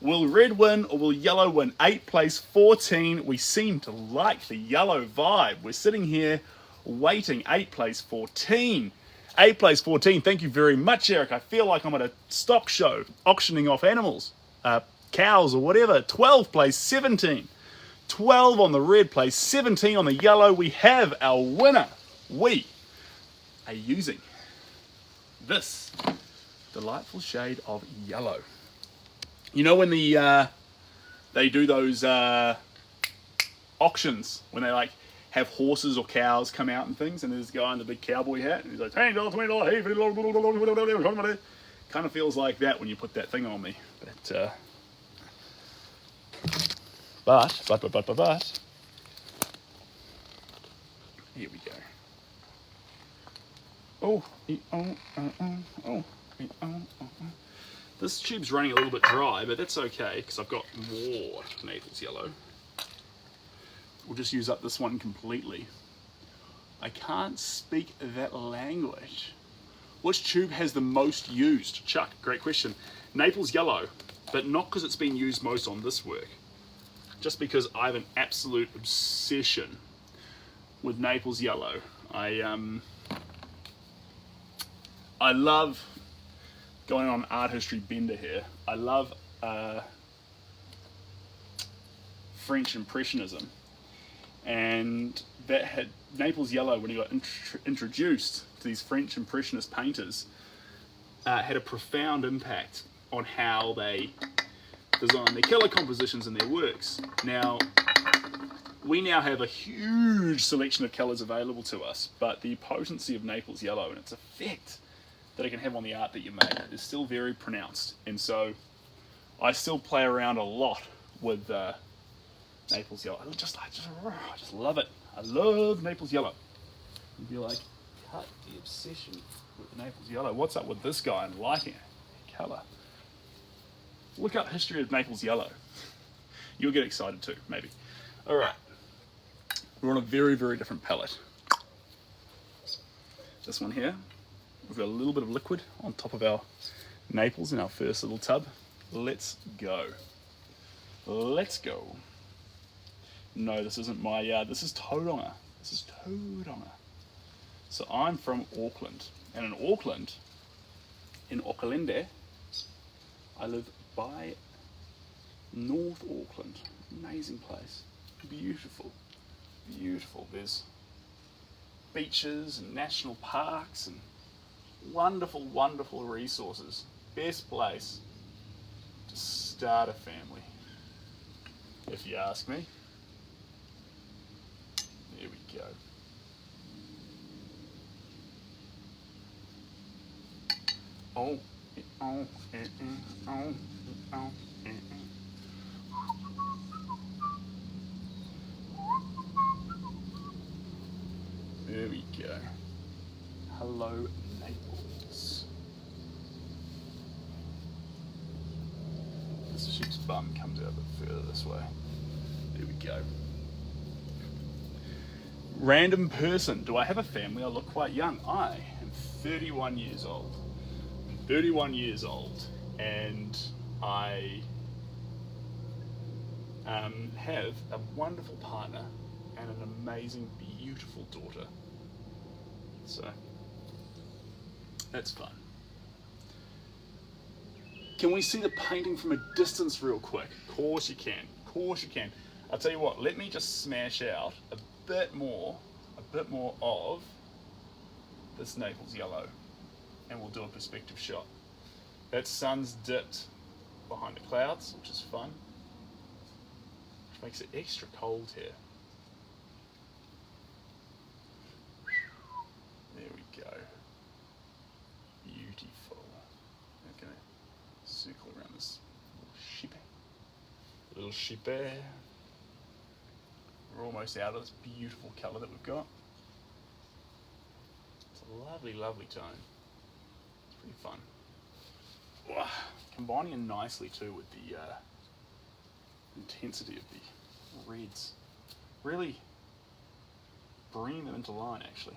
Will red win or will yellow win? 8 plays 14. We seem to like the yellow vibe. We're sitting here waiting. 8 plays 14. 8 plays 14. Thank you very much, Eric. I feel like I'm at a stock show auctioning off animals, cows or whatever. 12 plays 17. 12 on the red plays 17 on the yellow. We have our winner. We are using this delightful shade of yellow. You know when they do those auctions, when they like have horses or cows come out and things, and there's a guy in the big cowboy hat, and he's like, $10, $20, hey, $50, kind of feels like that when you put that thing on me. But, here we go. This tube's running a little bit dry, but that's okay, because I've got more Naples yellow. We'll just use up this one completely. I can't speak that language. Which tube has the most used? Chuck, great question. Naples yellow, but not because it's been used most on this work. Just because I have an absolute obsession with Naples yellow. I love going on art history bender here. I love French Impressionism, and that had Naples yellow, when he got introduced to these French Impressionist painters, had a profound impact on how they design their colour compositions in their works. Now, we now have a huge selection of colours available to us, but the potency of Naples yellow and its effect that it can have on the art that you make is still very pronounced. And so I still play around a lot with Naples yellow. I just love it. I love Naples yellow. You'd be like, cut the obsession with the Naples yellow. What's up with this guy and liking it? Colour. Look up history of Naples yellow. You'll get excited too, maybe. All right. We're on a very, very different palette. This one here, we've got a little bit of liquid on top of our Naples in our first little tub. Let's go. Let's go. No, this isn't my yard. This is Tauranga. This is Tauranga. So I'm from Auckland. And in Auckland, in Auckland, I live by North Auckland. Amazing place. Beautiful. Beautiful. There's beaches and national parks and wonderful, wonderful resources. Best place to start a family, if you ask me. There we go. Oh, oh, oh, oh. There we go. Hello, Naples. This sheep's bum comes out a bit further this way. There we go. Random person. Do I have a family? I look quite young. I am 31 years old. 31 years old, and I have a wonderful partner and an amazing, beautiful daughter. So that's fun. Can we see the painting from a distance real quick? Of course you can. Of course you can. I'll tell you what, let me just smash out a bit more of this Naples yellow, and we'll do a perspective shot. That sun's dipped behind the clouds, which is fun, which makes it extra cold here. There we go. Beautiful. Okay, circle around this little sheepy. We're almost out of this beautiful colour that we've got. It's a lovely, lovely tone. It's pretty fun. Wow. Combining it nicely too with the intensity of the reds. Really bringing them into line actually.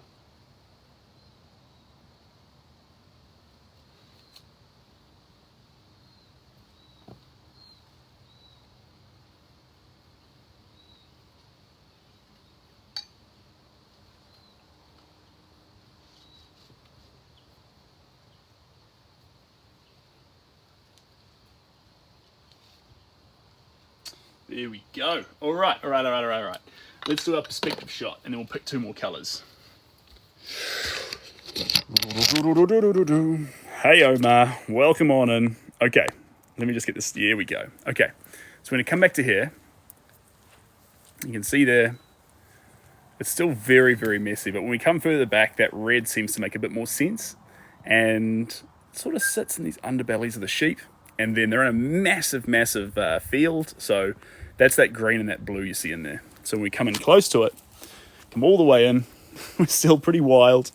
There we go. All right. Let's do our perspective shot, and then we'll pick two more colours. Hey Omar, welcome on in. Okay, let me just get this. Here we go. Okay, so we're going to come back to here. You can see there, it's still very, very messy, but when we come further back, that red seems to make a bit more sense, and it sort of sits in these underbellies of the sheep. And then they're in a massive, massive field. So that's that green and that blue you see in there. So when we come in close to it, come all the way in, we're still pretty wild.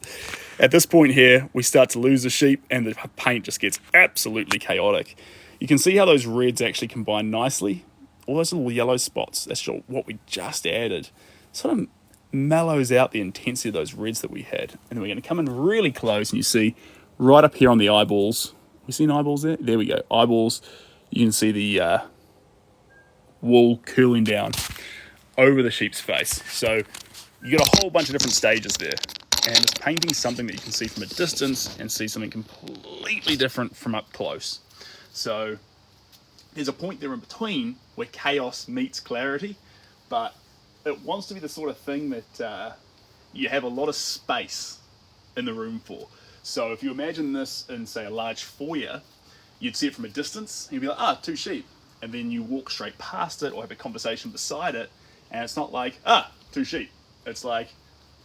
At this point here, we start to lose the sheep and the paint just gets absolutely chaotic. You can see how those reds actually combine nicely. All those little yellow spots, that's what we just added. Sort of mellows out the intensity of those reds that we had. And then we're going to come in really close and you see right up here on the eyeballs. We seen eyeballs there? There we go. Eyeballs. You can see the wool curling down over the sheep's face. So you get a whole bunch of different stages there. And it's painting something that you can see from a distance and see something completely different from up close. So there's a point there in between where chaos meets clarity, but it wants to be the sort of thing that you have a lot of space in the room for. So if you imagine this in, say, a large foyer, you'd see it from a distance, and you'd be like, two sheep. And then you walk straight past it or have a conversation beside it, and it's not like, two sheep. It's like,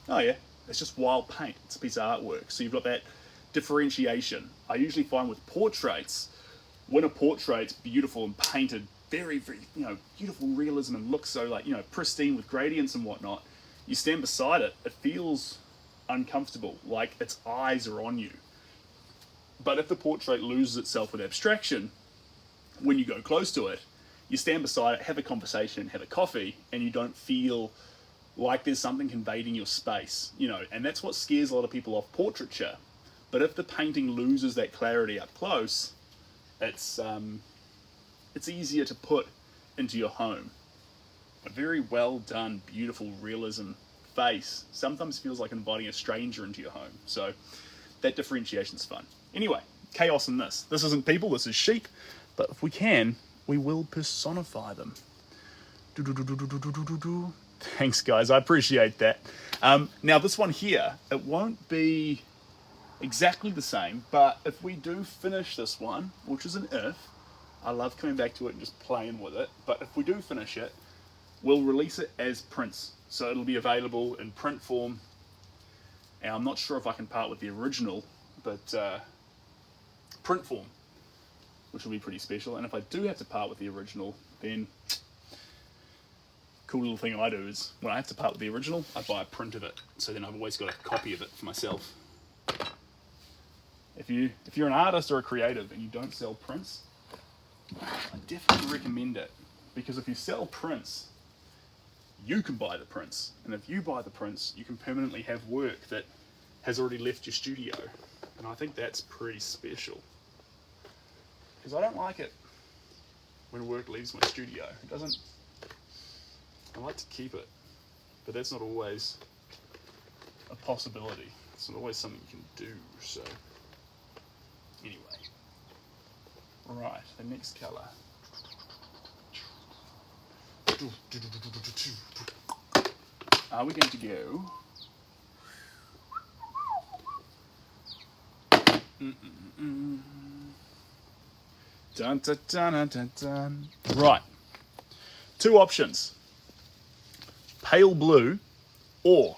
oh yeah, it's just wild paint. It's a piece of artwork. So you've got that differentiation. I usually find with portraits, when a portrait's beautiful and painted, very, very, beautiful realism and looks so like, pristine with gradients and whatnot, you stand beside it, it feels uncomfortable, like its eyes are on you. But if the portrait loses itself with abstraction, when you go close to it, you stand beside it, have a conversation, have a coffee, and you don't feel like there's something invading your space, and that's what scares a lot of people off portraiture. But if the painting loses that clarity up close, it's easier to put into your home. A very well done, beautiful realism face sometimes feels like inviting a stranger into your home. So that differentiation's fun. Anyway, chaos in this. This isn't people, this is sheep. But if we can, we will personify them. Thanks, guys. I appreciate that. Now, this one here, it won't be exactly the same, but if we do finish this one, which is an if, I love coming back to it and just playing with it, but if we do finish it, we'll release it as prints. So it'll be available in print form. And I'm not sure if I can part with the original, but print form, which will be pretty special. And if I do have to part with the original, then cool little thing I do is when I have to part with the original, I buy a print of it. So then I've always got a copy of it for myself. If you're an artist or a creative and you don't sell prints, I definitely recommend it, because if you sell prints, you can buy the prints, and if you buy the prints, you can permanently have work that has already left your studio, and I think that's pretty special, because I don't like it when work leaves my studio. It doesn't. I like to keep it, but that's not always a possibility. It's not always something you can do. So anyway, right, the next color. Are we going to go? Dun, dun, dun, dun, dun. Right. Two options. Pale blue or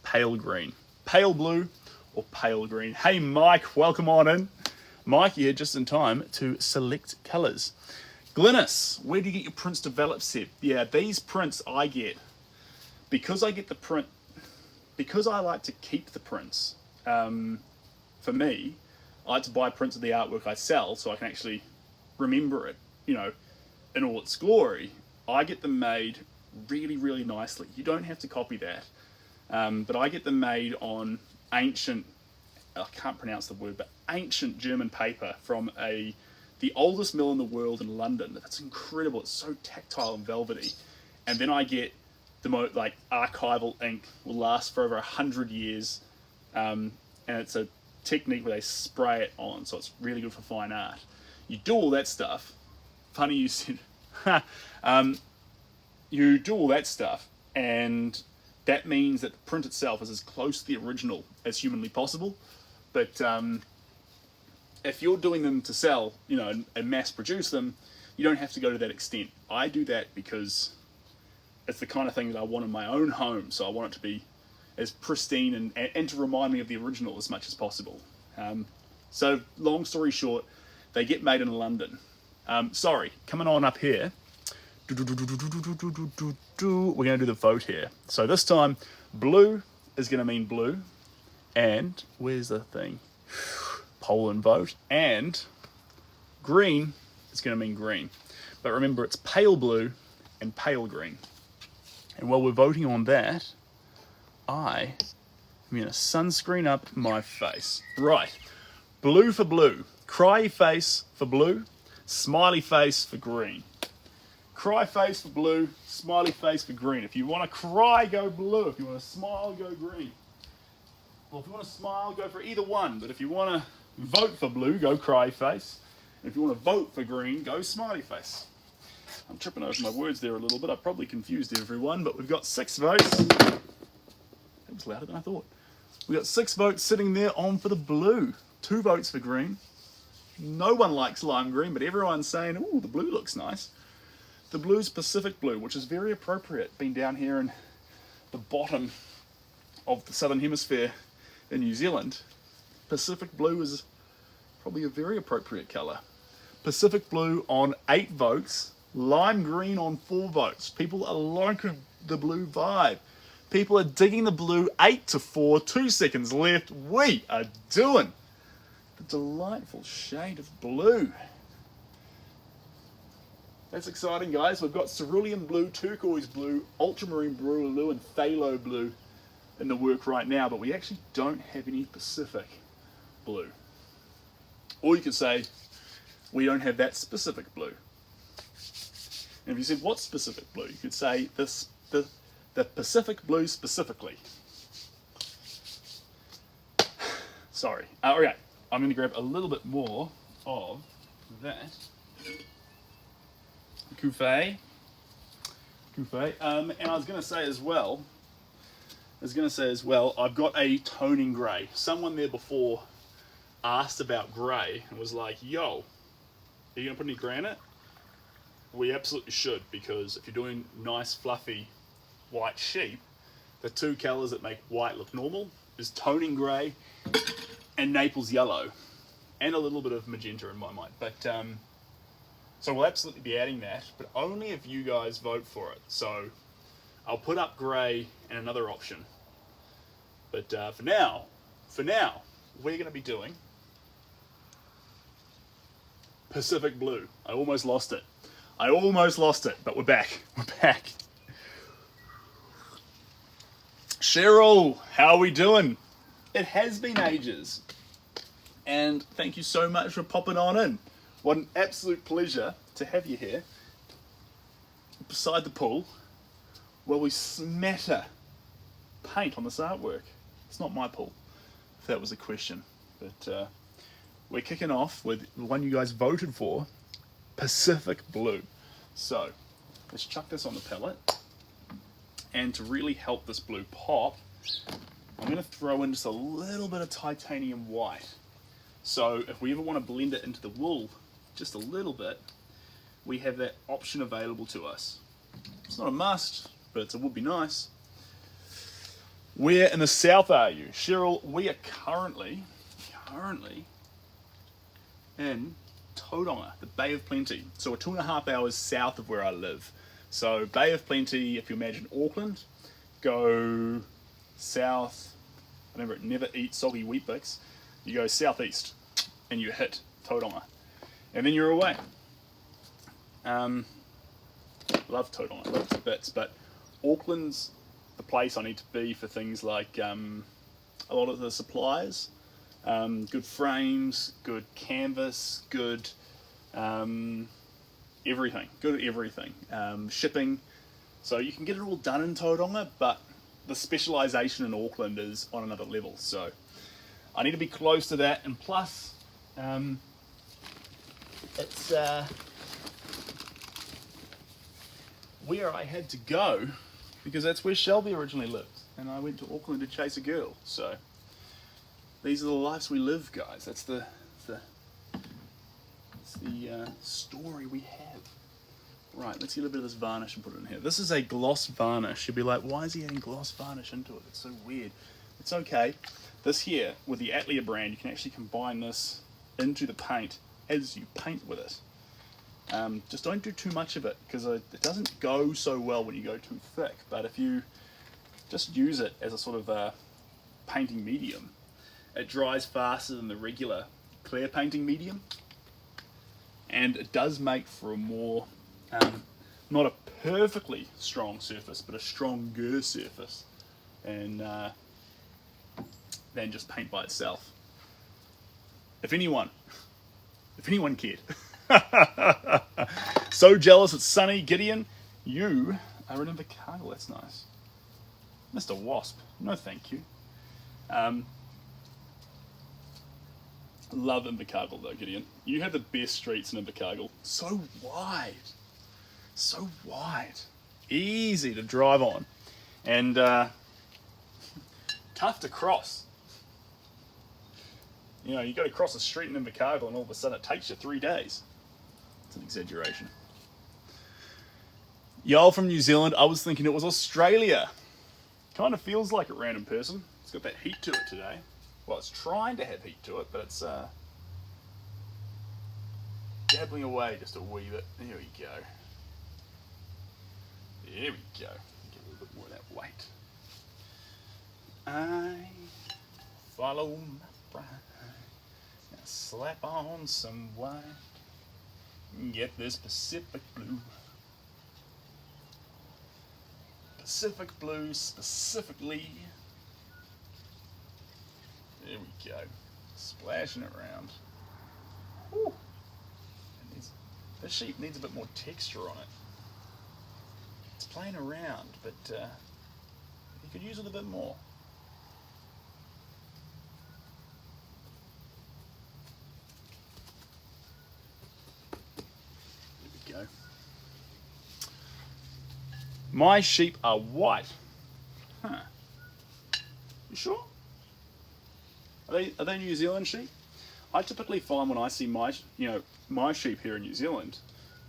pale green. Pale blue or pale green. Hey Mike, welcome on in. Mike here just in time to select colours. Glynis, where do you get your prints developed set? Yeah, these prints I get because I get the print, because I like to keep the prints. For me, I like to buy prints of the artwork I sell so I can actually remember it, in all its glory. I get them made really, really nicely. You don't have to copy that. But I get them made on ancient, I can't pronounce the word, but ancient German paper from the oldest mill in the world in London. That's incredible. It's so tactile and velvety. And then I get the archival ink, will last for over 100 years. And it's a technique where they spray it on, so it's really good for fine art. You do all that stuff. Funny you said, you do all that stuff, and that means that the print itself is as close to the original as humanly possible. But if you're doing them to sell, and mass produce them, you don't have to go to that extent. I do that because it's the kind of thing that I want in my own home, so I want it to be as pristine and to remind me of the original as much as possible. So long story short, they get made in London. Sorry, coming on up here. We're going to do the vote here. So this time, blue is going to mean blue. And where's the thing? Poll and vote. And green is going to mean green. But remember, it's pale blue and pale green. And while we're voting on that, I'm going to sunscreen up my face. Right. Blue for blue. Cry face for blue. Smiley face for green. Cry face for blue, smiley face for green. If you want to cry, go blue. If you want to smile, go green. Well, if you want to smile, go for either one. But if you want to vote for blue, go cry face. And if you want to vote for green, go smiley face. I'm tripping over my words there a little bit. I probably confused everyone, but we've got 6 votes. That was louder than I thought. We've got 6 votes sitting there on for the blue. 2 votes for green. No one likes lime green, but everyone's saying, ooh, the blue looks nice. The blue's Pacific blue, which is very appropriate, being down here in the bottom of the southern hemisphere in New Zealand. Pacific blue is probably a very appropriate colour. Pacific blue on 8 votes. Lime green on 4 votes. People are liking the blue vibe. People are digging the blue 8-4. 2 seconds left. We are doing the delightful shade of blue. That's exciting, guys. We've got cerulean blue, turquoise blue, ultramarine blue, and phthalo blue in the work right now, but we actually don't have any Pacific blue. Or you could say, we don't have that specific blue. And if you said, what specific blue? You could say, the Pacific blue specifically. Sorry. Okay, I'm going to grab a little bit more of that. Kiwi. And I was going to say as well, I've got a toning grey. Someone there before asked about grey and was like, yo, are you going to put any grey in it? We absolutely should, because if you're doing nice fluffy white sheep, the 2 colours that make white look normal is toning grey and Naples yellow, and a little bit of magenta in my mind. But so we'll absolutely be adding that, but only if you guys vote for it. So I'll put up grey and another option. But for now, we're going to be doing Pacific blue. I almost lost it, but we're back. Cheryl, how are we doing? It has been ages. And thank you so much for popping on in. What an absolute pleasure to have you here beside the pool while we smatter paint on this artwork. It's not my pool, if that was a question. But we're kicking off with the one you guys voted for, Pacific blue. So let's chuck this on the palette. And to really help this blue pop, I'm going to throw in just a little bit of titanium white. So if we ever want to blend it into the wool just a little bit, we have that option available to us. It's not a must, but it would be nice. Where in the south are you? Cheryl, we are currently in Tauranga, the Bay of Plenty. So we're 2.5 hours south of where I live. So Bay of Plenty, if you imagine Auckland, go south, never eat soggy Weet-Bix, you go southeast and you hit Tauranga. And then you're away. Love Tauranga, love it to bits, but Auckland's the place I need to be for things like a lot of the suppliers, good frames, good canvas, good everything, shipping. So you can get it all done in Tauranga, but the specialisation in Auckland is on another level. So I need to be close to that, and plus it's where I had to go because that's where Shelby originally lived, and I went to Auckland to chase a girl. So these are the lives we live, guys. That's the story we have. Right, let's get a bit of this varnish and put it in here. This is a gloss varnish. You'll be like, why is he adding gloss varnish into it? It's so weird. It's okay. This here, with the Atelier brand, you can actually combine this into the paint as you paint with it. Just don't do too much of it, because it doesn't go so well when you go too thick. But if you just use it as a sort of painting medium, it dries faster than the regular clear painting medium. And it does make for a more, not a perfectly strong surface, but a stronger surface, and than just paint by itself. If anyone cared. So jealous it's sunny. Gideon, you are in Invercargill. That's nice. Mr. Wasp, no thank you. Love Invercargill though, Gideon. You have the best streets in Invercargill. So wide. Easy to drive on. And tough to cross. You know, you go to cross the street in Invercargill and all of a sudden it takes you 3 days. It's an exaggeration. Y'all from New Zealand, I was thinking it was Australia. Kind of feels like it, random person. It's got that heat to it today. well, it's trying to have heat to it, but it's dabbling away just a wee bit. There we go. There we go. Get a little bit more of that weight. I follow my pride. Now slap on some white. Get this Pacific blue. Pacific blue specifically. There we go. Splashing it around. Woo. This sheep needs a bit more texture on it. It's playing around, but you could use it a bit more. There we go. My sheep are white. Huh. You sure? Are they New Zealand sheep? I typically find when I see my sheep here in New Zealand,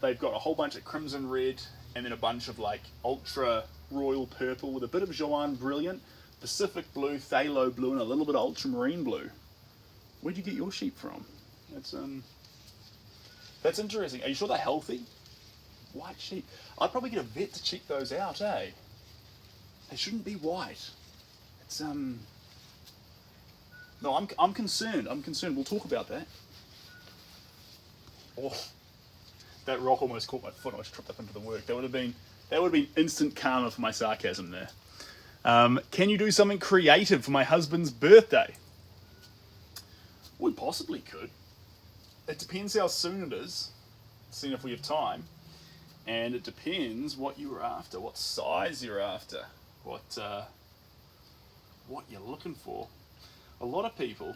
they've got a whole bunch of crimson red and then a bunch of like ultra royal purple with a bit of Joanne Brilliant, Pacific blue, phthalo blue, and a little bit of ultramarine blue. Where'd you get your sheep from? That's interesting. Are you sure they're healthy? White sheep. I'd probably get a vet to check those out, eh? They shouldn't be white. It's No, I'm concerned. I'm concerned. We'll talk about that. Oh, that rock almost caught my foot. I was tripped up into the work. That would have been instant karma for my sarcasm there. Can you do something creative for my husband's birthday? We possibly could. It depends how soon it is, seeing if we have time, and it depends what you're after, what size you're after, what you're looking for. A lot of people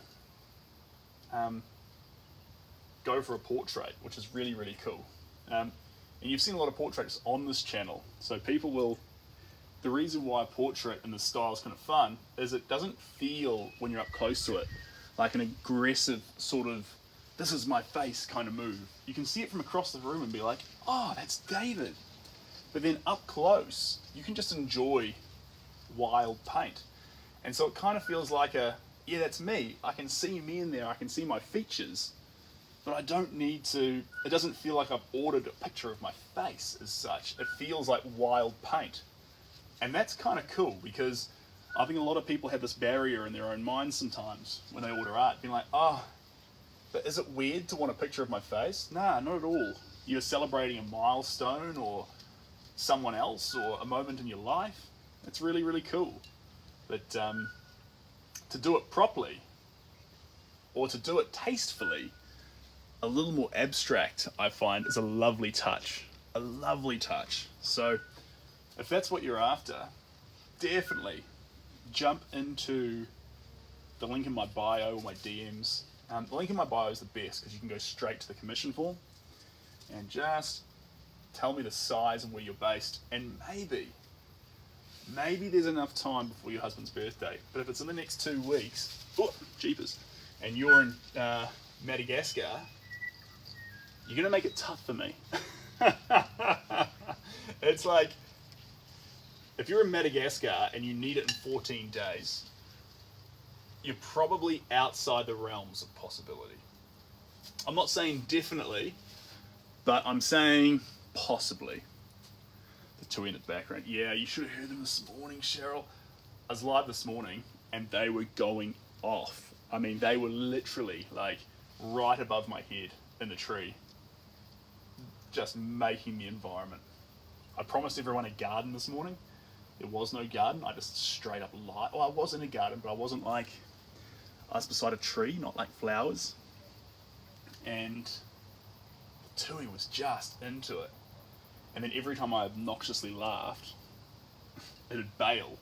go for a portrait, which is really, really cool. And you've seen a lot of portraits on this channel. So people will... The reason why a portrait in this style is kind of fun is it doesn't feel, when you're up close to it, like an aggressive sort of, this is my face kind of move. You can see it from across the room and be like, oh, that's David. But then up close, you can just enjoy wild paint. And so it kind of feels like yeah, that's me. I can see me in there. I can see my features. But I don't need to... It doesn't feel like I've ordered a picture of my face as such. It feels like wild paint. And that's kind of cool because I think a lot of people have this barrier in their own minds sometimes when they order art, being like, oh, but is it weird to want a picture of my face? Nah, not at all. You're celebrating a milestone or someone else or a moment in your life. It's really, really cool. But to do it properly or to do it tastefully, a little more abstract, I find, is a lovely touch. A lovely touch. So if that's what you're after, definitely jump into the link in my bio or my DMs. The link in my bio is the best because you can go straight to the commission form and just tell me the size and where you're based. And maybe there's enough time before your husband's birthday. But if it's in the next 2 weeks, oh, jeepers, and you're in Madagascar, you're going to make it tough for me. It's like, if you're in Madagascar and you need it in 14 days, you're probably outside the realms of possibility. I'm not saying definitely, but I'm saying possibly. The two in the background. Yeah, you should have heard them this morning, Cheryl. I was live this morning and they were going off. I mean, they were literally like right above my head in the tree, just making the environment. I promised everyone a garden this morning. There was no garden. I just straight up lied. Well, I was in a garden, but I wasn't like, I was beside a tree, not like flowers. And Tui was just into it. And then every time I obnoxiously laughed, it'd bail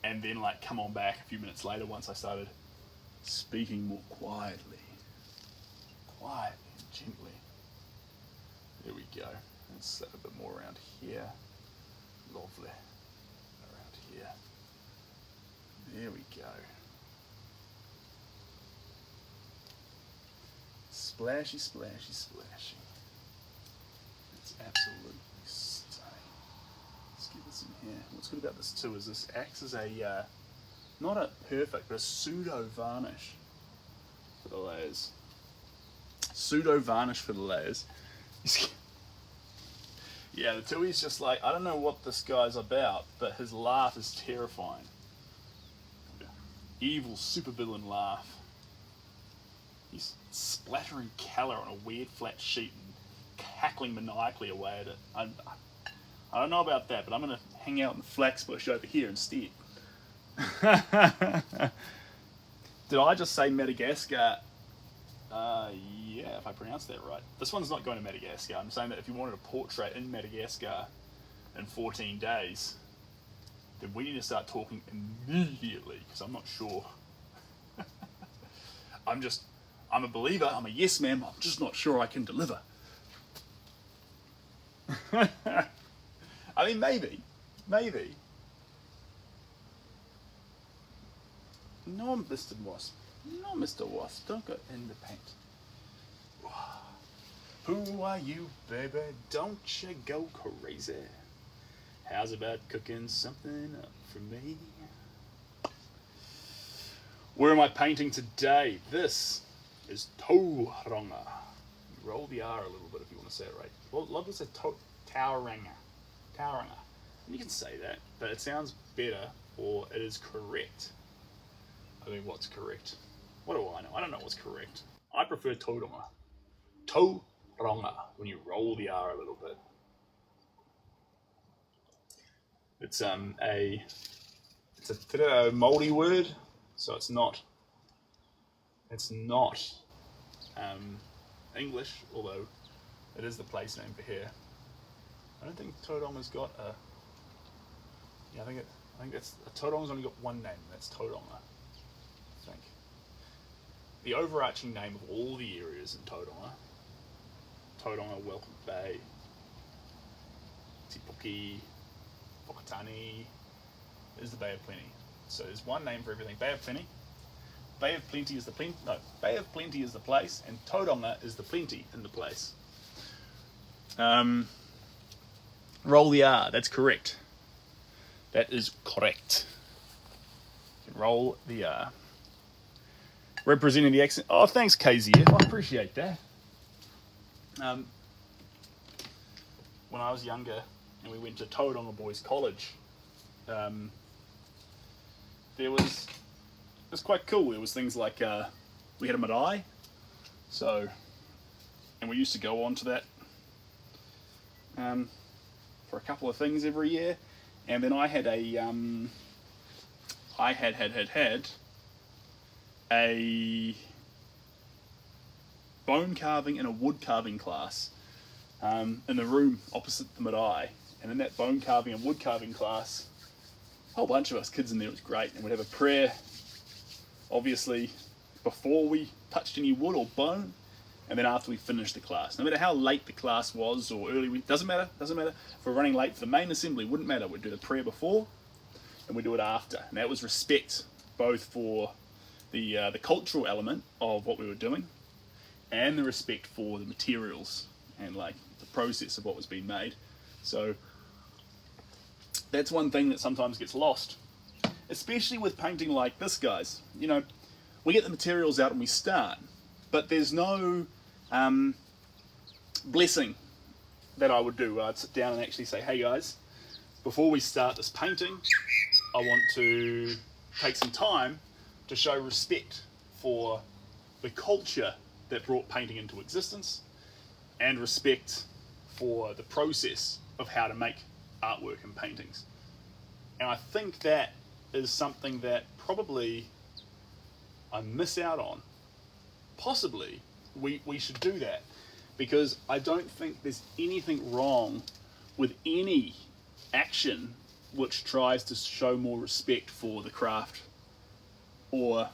and then like come on back a few minutes later once I started speaking more quietly and gently. There we go. Let's set a bit more around here. Lovely. Around here. There we go. Splashy, splashy, splashy. It's absolutely stunning. Let's get this in here. What's good about this too is this acts as a not a perfect, but a pseudo varnish for the layers. Pseudo varnish for the layers. Yeah, the Tui's just like, I don't know what this guy's about, but his laugh is terrifying. Evil supervillain laugh. He's splattering colour on a weird flat sheet and cackling maniacally away at it. I don't know about that, but I'm going to hang out in the flax bush over here instead. Did I just say Madagascar? Yeah, if I pronounced that right. This one's not going to Madagascar. I'm saying that if you wanted a portrait in Madagascar in 14 days, then we need to start talking immediately, because I'm not sure. I'm a believer, I'm a yes man, I'm just not sure I can deliver. I mean, maybe. No, Mr. Wasp. No, Mr. Wasp, don't go in the paint. Who are you, baby? Don't you go crazy. How's about cooking something up for me? Where am I painting today? This is Tauranga. Roll the R a little bit if you want to say it right. Well, a lot of people say Tauranga. Tauranga. And you can say that, but it sounds better, or it is correct. I mean, what's correct? What do I know? I don't know what's correct. I prefer Tauranga. Tauranga, when you roll the R a little bit. It's a Te Reo Māori word, so it's not English, although it is the place name for here. I don't think Tauronga's got a. Yeah, I think it's Tauronga's only got one name, and that's Tauranga. I think the overarching name of all the areas in Tauranga, Welcome Bay, Tipuki, Whakatane, is the Bay of Plenty. So there's one name for everything. Bay of Plenty. Bay of Plenty is the Bay of Plenty is the place, and Tauranga is the plenty in the place. Roll the R. That's correct. That is correct. Roll the R. Representing the accent. Oh, thanks, KZF. I appreciate that. When I was younger and we went to Tauranga Boys College, it was quite cool. There was things like we had a marae, and we used to go on to that for a couple of things every year, and then I had a a bone carving and a wood carving class in the room opposite the marae, and in that bone carving and wood carving class, a whole bunch of us kids in there. It was great, and we'd have a prayer, obviously, before we touched any wood or bone, and then after we finished the class. No matter how late the class was or early, doesn't matter. If we're running late for the main assembly, wouldn't matter. We'd do the prayer before, and we'd do it after, and that was respect both for the cultural element of what we were doing, and the respect for the materials and like the process of what was being made. So that's one thing that sometimes gets lost, especially with painting like this, guys. You know, we get the materials out and we start, but there's no blessing that I would do. I'd sit down and actually say, hey guys, before we start this painting, I want to take some time to show respect for the culture that brought painting into existence, and respect for the process of how to make artwork and paintings. And I think that is something that probably I miss out on. Possibly we should do that, because I don't think there's anything wrong with any action which tries to show more respect for the craft or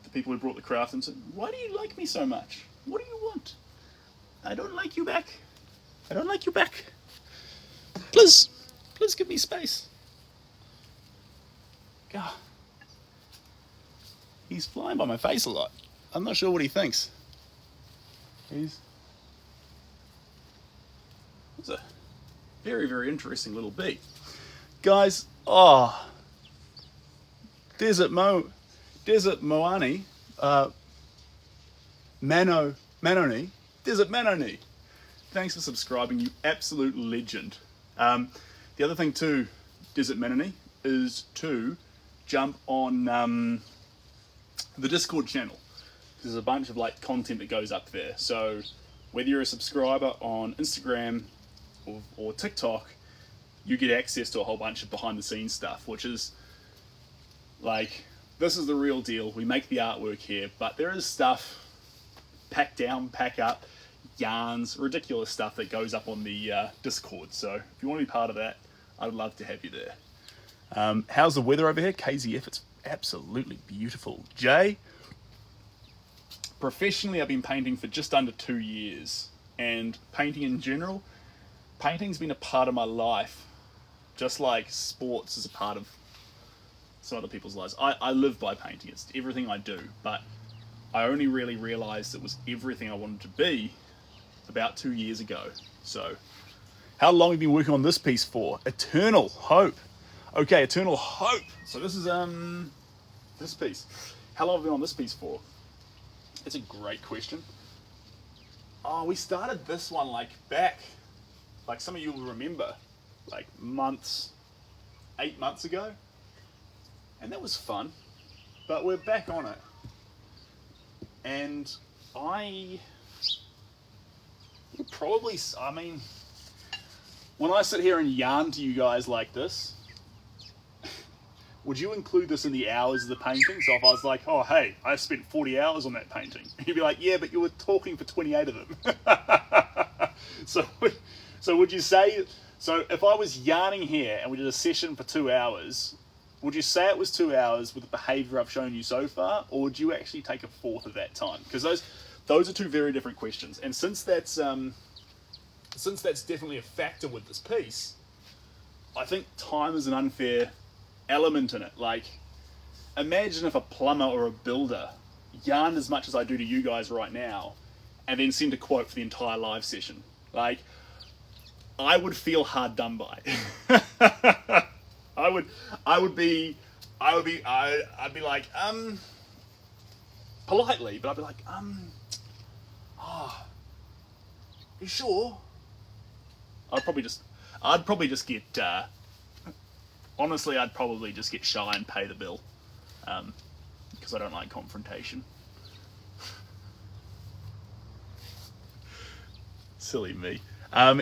the people who brought the craft and said, why do you like me so much? What do you want? I don't like you back. I don't like you back. Please give me space. God. He's flying by my face a lot. I'm not sure what he thinks. It's a very, very interesting little bee. Guys, Desert Moani, Manoni, Desert Manoni. Thanks for subscribing, you absolute legend. The other thing too, Desert Manoni, is to jump on the Discord channel. There's a bunch of like content that goes up there. So whether you're a subscriber on Instagram or TikTok, you get access to a whole bunch of behind the scenes stuff, which is like, this is the real deal. We make the artwork here, but there is stuff, pack down, pack up, yarns, ridiculous stuff that goes up on the Discord. So if you want to be part of that, I'd love to have you there. How's the weather over here? KZF, it's absolutely beautiful. Jay, professionally I've been painting for just under 2 years, and painting in general, painting's been a part of my life, just like sports is a part of some other people's lives. I live by painting, it's everything I do, but I only really realised it was everything I wanted to be about 2 years ago. So, how long have you been working on this piece for? Eternal Hope. Okay, Eternal Hope. So this is this piece. How long have you been on this piece for? It's a great question. Oh, we started this one like some of you will remember, like 8 months ago. And that was fun, but we're back on it. And I mean, when I sit here and yarn to you guys like this, would you include this in the hours of the painting? So if I was like, oh, hey, I spent 40 hours on that painting, you'd be like, yeah, but you were talking for 28 of them. So would you say, so if I was yarning here and we did a session for 2 hours, would you say it was 2 hours with the behaviour I've shown you so far, or would you actually take a fourth of that time? Because those are two very different questions. And since that's definitely a factor with this piece, I think time is an unfair element in it. Like, imagine if a plumber or a builder yarned as much as I do to you guys right now, and then sent a quote for the entire live session. Like, I would feel hard done by. I'd be like, politely, but I'd be like, you sure? I'd probably just get, honestly, I'd probably just get shy and pay the bill, because I don't like confrontation. Silly me.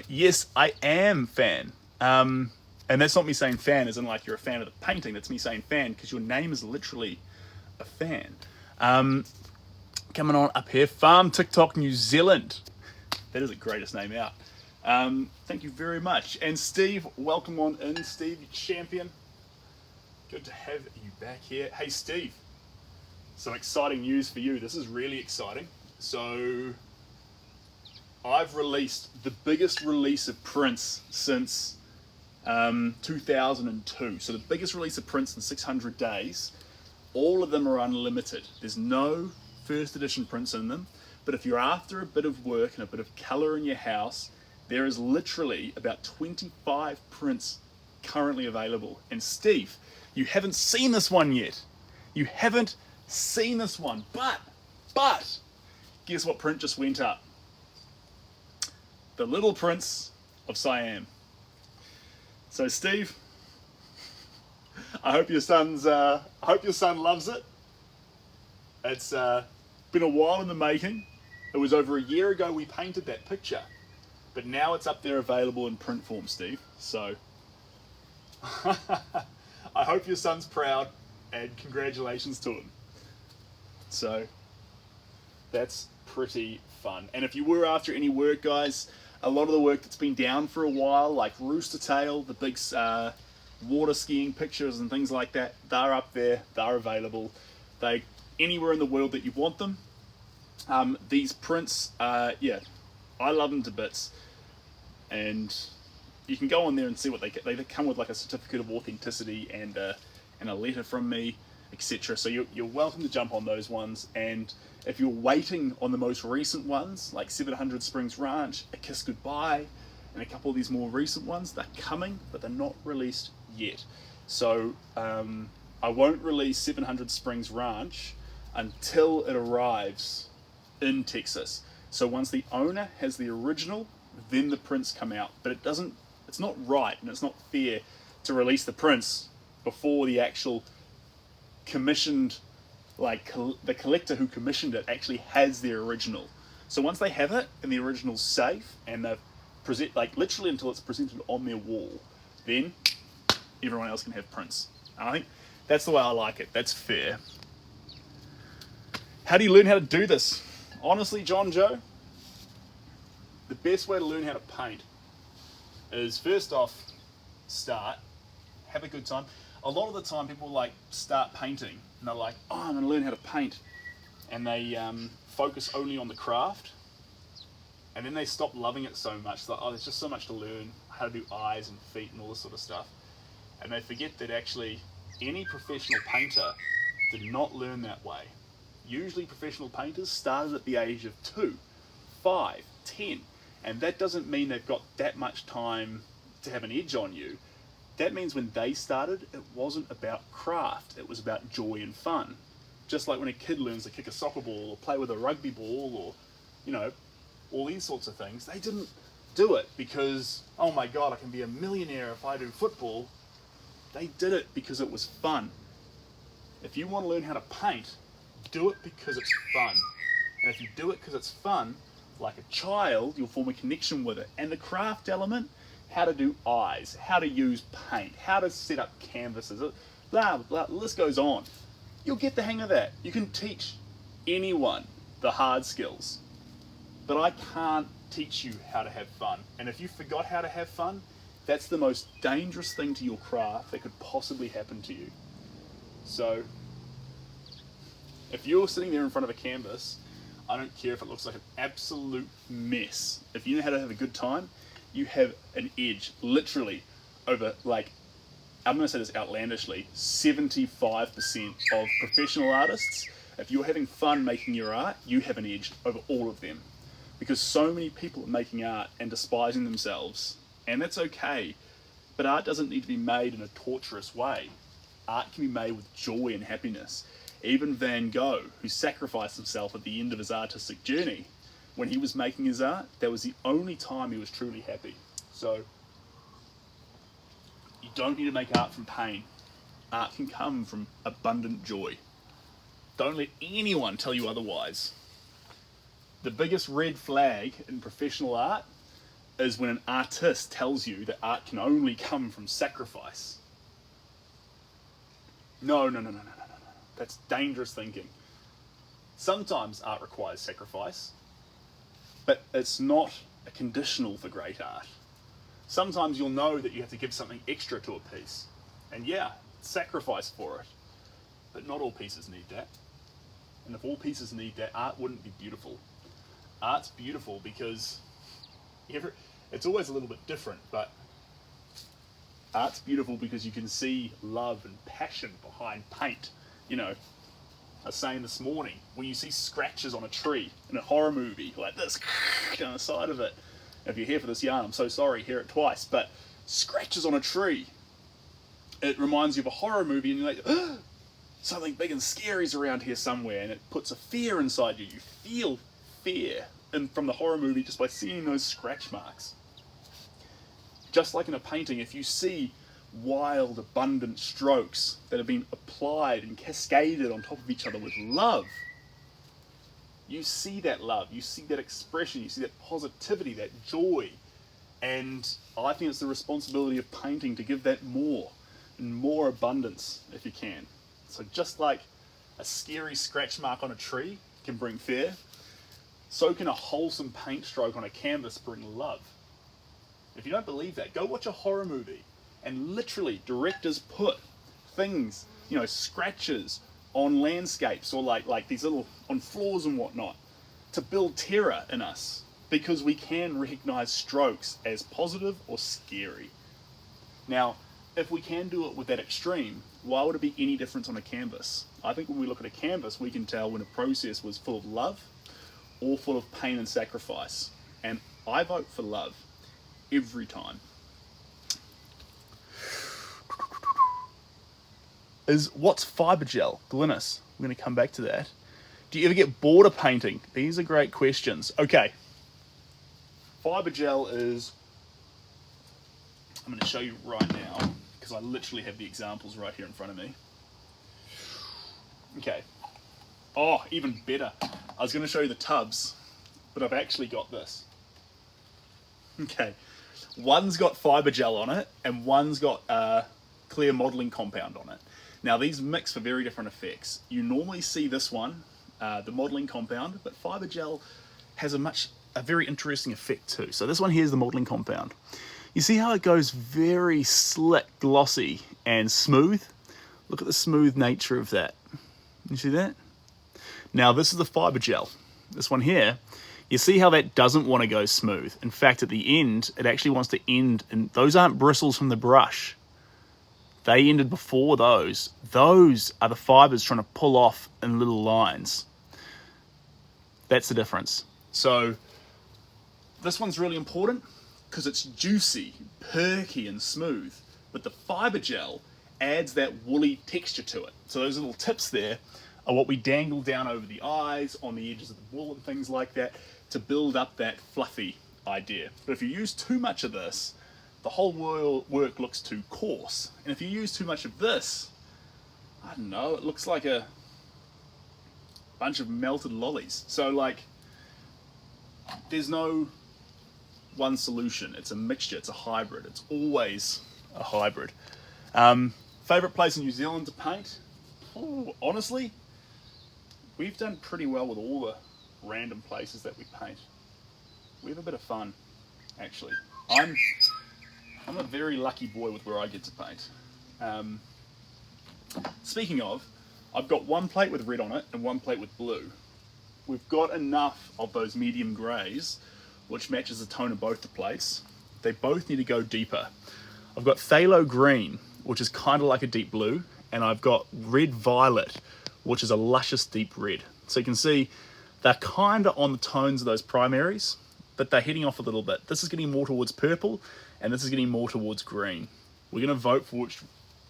Yes, I am fan. And that's not me saying fan as in like you're a fan of the painting. That's me saying fan because your name is literally a fan. Coming on up here, Farm TikTok New Zealand. That is the greatest name out. Thank you very much. And Steve, welcome on in. Steve, champion. Good to have you back here. Hey Steve, some exciting news for you. This is really exciting. So I've released the biggest release of prints since 2002. So the biggest release of prints in 600 days. All of them are unlimited. There's no first edition prints in them. But if you're after a bit of work and a bit of color in your house, there is literally about 25 prints currently available. And Steve, you haven't seen this one yet. You haven't seen this one. But guess what print just went up? The Little Prince of Siam. So Steve, I hope your son loves it. It's been a while in the making. It was over a year ago we painted that picture, but now it's up there available in print form, Steve. So I hope your son's proud and congratulations to him. So that's pretty fun. And if you were after any work, guys, a lot of the work that's been down for a while, like Rooster Tail, the big water skiing pictures and things like that, they're up there, they're available. They anywhere in the world that you want them. These prints, yeah, I love them to bits. And you can go on there and see what they come with, like a certificate of authenticity and a letter from me, etc. So you're welcome to jump on those ones. And if you're waiting on the most recent ones, like 700 Springs Ranch, A Kiss Goodbye, and a couple of these more recent ones, they're coming, but they're not released yet. So I won't release 700 Springs Ranch until it arrives in Texas. So once the owner has the original, then the prints come out. But it's not right and it's not fair to release the prints before the actual commissioned, like the collector who commissioned it actually has their original. So once they have it and the original's safe and they've like literally until it's presented on their wall, then everyone else can have prints. And I think that's the way I like it. That's fair. How do you learn how to do this? Honestly, John Joe, the best way to learn how to paint is first off, start, have a good time. A lot of the time people like start painting and they're like, oh, I'm gonna learn how to paint. And they focus only on the craft. And then they stop loving it so much. Like, oh, there's just so much to learn, how to do eyes and feet and all this sort of stuff. And they forget that actually any professional painter did not learn that way. Usually professional painters started at the age of 2, 5, 10. And that doesn't mean they've got that much time to have an edge on you. That means when they started, it wasn't about craft. It was about joy and fun. Just like when a kid learns to kick a soccer ball or play with a rugby ball or, you know, all these sorts of things. They didn't do it because, oh my God, I can be a millionaire if I do football. They did it because it was fun. If you want to learn how to paint, do it because it's fun. And if you do it because it's fun, like a child, you'll form a connection with it. And the craft element, how to do eyes, how to use paint, how to set up canvases, blah, blah, the list goes on. You'll get the hang of that. You can teach anyone the hard skills. But I can't teach you how to have fun. And if you forgot how to have fun, that's the most dangerous thing to your craft that could possibly happen to you. So, if you're sitting there in front of a canvas, I don't care if it looks like an absolute mess. If you know how to have a good time, you have an edge, literally, over, like, I'm going to say this outlandishly, 75% of professional artists, if you're having fun making your art, you have an edge over all of them. Because so many people are making art and despising themselves, and that's okay. But art doesn't need to be made in a torturous way. Art can be made with joy and happiness. Even Van Gogh, who sacrificed himself at the end of his artistic journey, when he was making his art, that was the only time he was truly happy. So, you don't need to make art from pain. Art can come from abundant joy. Don't let anyone tell you otherwise. The biggest red flag in professional art is when an artist tells you that art can only come from sacrifice. No. That's dangerous thinking. Sometimes art requires sacrifice, but it's not a conditional for great art. Sometimes you'll know that you have to give something extra to a piece, and yeah, sacrifice for it. But not all pieces need that. And if all pieces need that, art wouldn't be beautiful. Art's beautiful because it's always a little bit different, but art's beautiful because you can see love and passion behind paint. You know, I was saying this morning, when you see scratches on a tree in a horror movie, like this, down the side of it. If you're here for this yarn, I'm so sorry, hear it twice, but scratches on a tree, it reminds you of a horror movie and you're like, oh, something big and scary's around here somewhere, and it puts a fear inside you. You feel fear from the horror movie just by seeing those scratch marks. Just like in a painting, if you see wild, abundant strokes that have been applied and cascaded on top of each other with love, you see that love, you see that expression, you see that positivity, that joy. And I think it's the responsibility of painting to give that more and more abundance if you can. So just like a scary scratch mark on a tree can bring fear, so can a wholesome paint stroke on a canvas bring love. If you don't believe that, go watch a horror movie and literally directors put things, you know, scratches on landscapes or like these little, on floors and whatnot, to build terror in us, because we can recognize strokes as positive or scary. Now, if we can do it with that extreme, why would it be any different on a canvas? I think when we look at a canvas, we can tell when a process was full of love or full of pain and sacrifice. And I vote for love every time. is what's fiber gel? Glynis, we're going to come back to that. Do you ever get bored of painting? These are great questions. Okay. Fiber gel is, I'm going to show you right now because I literally have the examples right here in front of me. Okay. Oh, even better. I was going to show you the tubs, but I've actually got this. Okay. One's got fiber gel on it and one's got clear modeling compound on it. Now these mix for very different effects. You normally see this one, the modeling compound, but fiber gel has a very interesting effect too. So this one here is the modeling compound. You see how it goes very slick, glossy and smooth? Look at the smooth nature of that. You see that? Now this is the fiber gel. This one here, you see how that doesn't want to go smooth. In fact, at the end, it actually wants to end, and those aren't bristles from the brush. They ended before those. Those are the fibers trying to pull off in little lines. That's the difference. So this one's really important because it's juicy, perky and smooth, but the fiber gel adds that woolly texture to it. So those little tips there are what we dangle down over the eyes, on the edges of the wool and things like that to build up that fluffy idea. But if you use too much of this, the whole work looks too coarse. And if you use too much of this, I don't know, it looks like a bunch of melted lollies. So like, there's no one solution. It's a mixture, it's a hybrid. It's always a hybrid. Favorite place in New Zealand to paint? Oh, honestly, we've done pretty well with all the random places that we paint. We have a bit of fun, actually. I'm a very lucky boy with where I get to paint. Speaking of, I've got one plate with red on it and one plate with blue. We've got enough of those medium greys, which matches the tone of both the plates. They both need to go deeper. I've got phthalo green, which is kind of like a deep blue, and I've got red violet, which is a luscious deep red. So you can see they're kind of on the tones of those primaries, but they're heading off a little bit. This is getting more towards purple, and this is getting more towards green. We're going to vote for which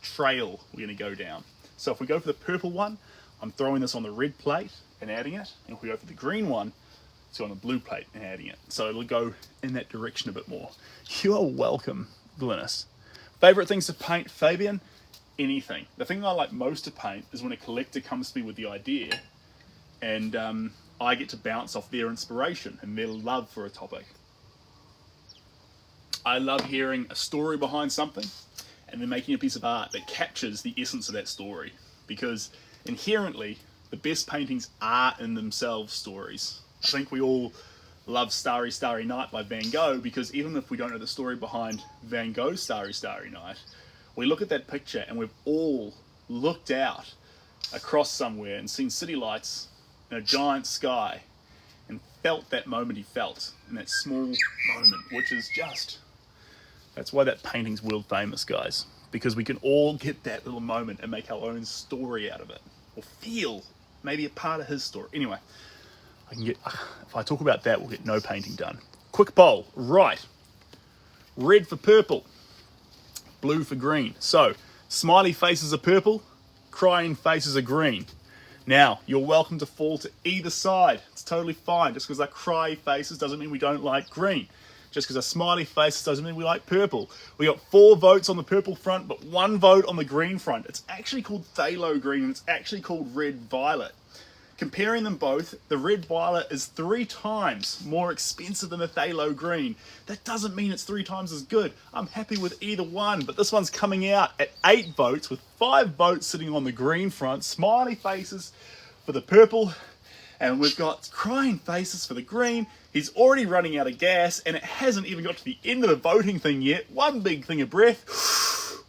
trail we're going to go down. So if we go for the purple one, I'm throwing this on the red plate and adding it. And if we go for the green one, it's on the blue plate and adding it. So it'll go in that direction a bit more. You are welcome, Glynis. Favorite things to paint, Fabian? Anything. The thing I like most to paint is when a collector comes to me with the idea and I get to bounce off their inspiration and their love for a topic. I love hearing a story behind something and then making a piece of art that captures the essence of that story, because inherently the best paintings are in themselves stories. I think we all love Starry Starry Night by Van Gogh because even if we don't know the story behind Van Gogh's Starry Starry Night, we look at that picture and we've all looked out across somewhere and seen city lights in a giant sky and felt that moment he felt in that small moment, which is just, that's why that painting's world famous, guys, because we can all get that little moment and make our own story out of it, or feel maybe a part of his story. Anyway, if I talk about that, we'll get no painting done. Quick poll, right, red for purple, blue for green. So, smiley faces are purple, crying faces are green. Now, you're welcome to fall to either side. It's totally fine. Just because they're cry faces doesn't mean we don't like green. Just because they're smiley faces doesn't mean we like purple. We got 4 votes on the purple front, but 1 vote on the green front. It's actually called phthalo green, and it's actually called red violet. Comparing them both, the red violet is 3 times more expensive than the phthalo green. That doesn't mean it's 3 times as good. I'm happy with either one, but this one's coming out at 8 votes with 5 votes sitting on the green front. Smiley faces for the purple, and we've got crying faces for the green. He's already running out of gas, and it hasn't even got to the end of the voting thing yet. One big thing of breath.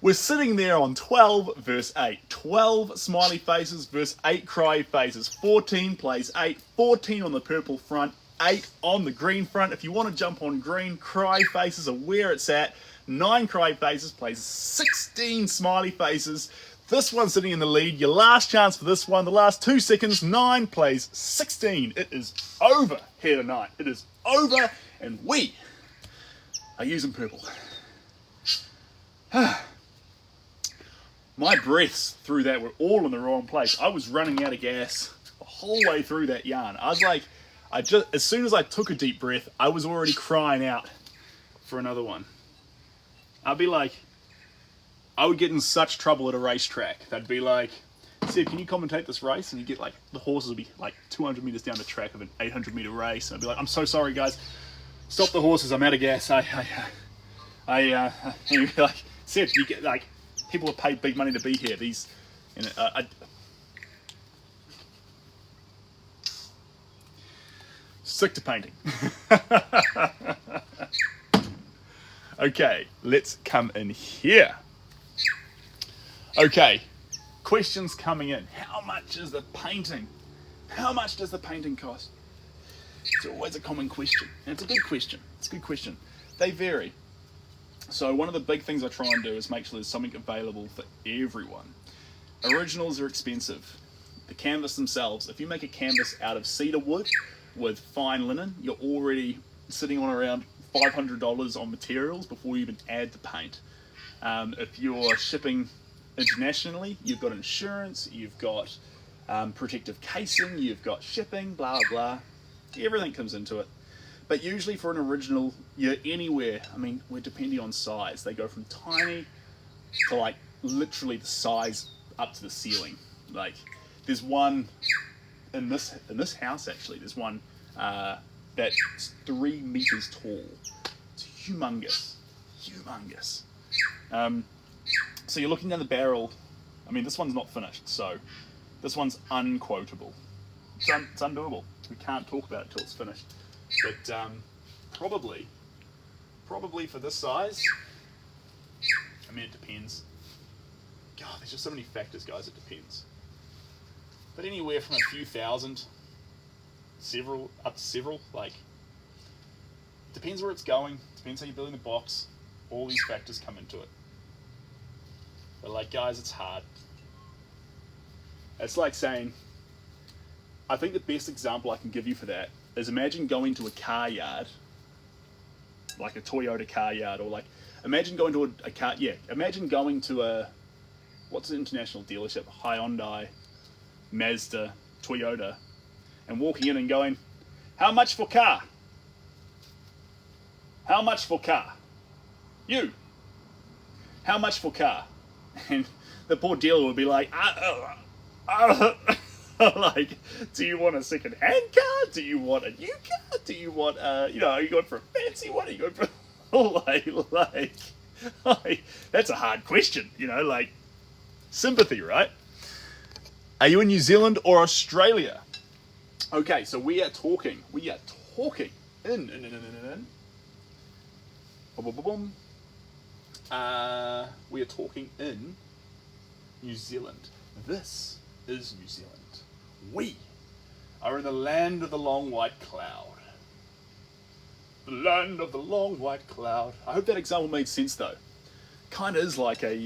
We're sitting there on 12 versus 8. 12 smiley faces versus 8 cry faces. 14 plays 8. 14 on the purple front. 8 on the green front. If you want to jump on green, cry faces are where it's at. 9 cry faces plays 16 smiley faces. This one's sitting in the lead. Your last chance for this one. The last 2 seconds. 9 plays 16. It is over here tonight. It is over, and we are using purple. My breaths through that were all in the wrong place. I was running out of gas the whole way through that yarn. I was like, as soon as I took a deep breath, I was already crying out for another one. I'd be like, I would get in such trouble at a racetrack. They'd be like, Seb, can you commentate this race? And you get like, the horses would be like 200 meters down the track of an 800 meter race. And I'd be like, I'm so sorry guys, stop the horses, I'm out of gas. And you'd be like, Seb, you get like, people have paid big money to be here. These, you know, sick to painting. Okay, let's come in here. Okay, questions coming in. How much is the painting? How much does the painting cost? It's always a common question, and it's a good question. It's a good question. They vary. So one of the big things I try and do is make sure there's something available for everyone. Originals are expensive. The canvas themselves, if you make a canvas out of cedar wood with fine linen, you're already sitting on around $500 on materials before you even add the paint. If you're shipping internationally, you've got insurance, you've got protective casing, you've got shipping, blah, blah. Everything comes into it. But usually for an original, you're anywhere, I mean, we're depending on size. They go from tiny to like literally the size up to the ceiling. Like there's one in this house actually, there's one that's 3 meters tall. It's humongous, humongous. So you're looking down the barrel. I mean, this one's not finished, so this one's unquotable. It's undoable. We can't talk about it till it's finished. But probably for this size, I mean, it depends. God, there's just so many factors, guys, it depends. But anywhere from a few thousand, up to several, like, depends where it's going, depends how you're building the box, all these factors come into it. But like, guys, it's hard. It's like saying, I think the best example I can give you for that is imagine going to a car yard, like a Toyota car yard, or like, imagine going to imagine going to a, what's an international dealership, Hyundai, Mazda, Toyota, and walking in and going, how much for car? How much for car? You. How much for car? And the poor dealer would be like, like, do you want a second-hand car? Do you want a new car? Do you want, are you going for a fancy one? Are you going for, like, that's a hard question, like, sympathy, right? Are you in New Zealand or Australia? Okay, so we are talking in. We are talking in New Zealand. This is New Zealand. We are in the land of the long white cloud. The land of the long white cloud. I hope that example made sense though. Kind of is like a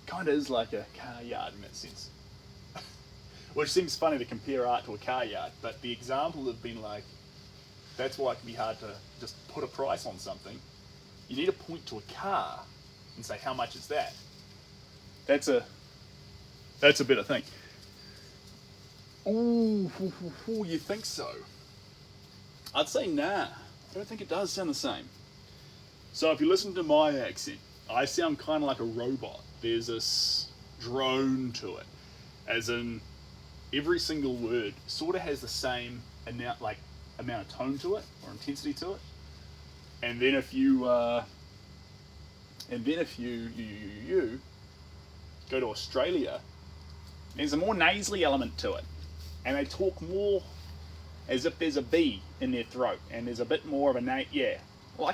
car yard in that sense. Which seems funny to compare art to a car yard, but the example would have been like, that's why it can be hard to just put a price on something. You need to point to a car and say, how much is that? That's a better thing. Ooh, you think so? I'd say nah. I don't think it does sound the same. So if you listen to my accent, I sound kind of like a robot. There's this drone to it, as in every single word sort of has the same amount of tone to it or intensity to it. And then if you go to Australia, there's a more nasally element to it, and they talk more as if there's a B in their throat, and there's a bit more of like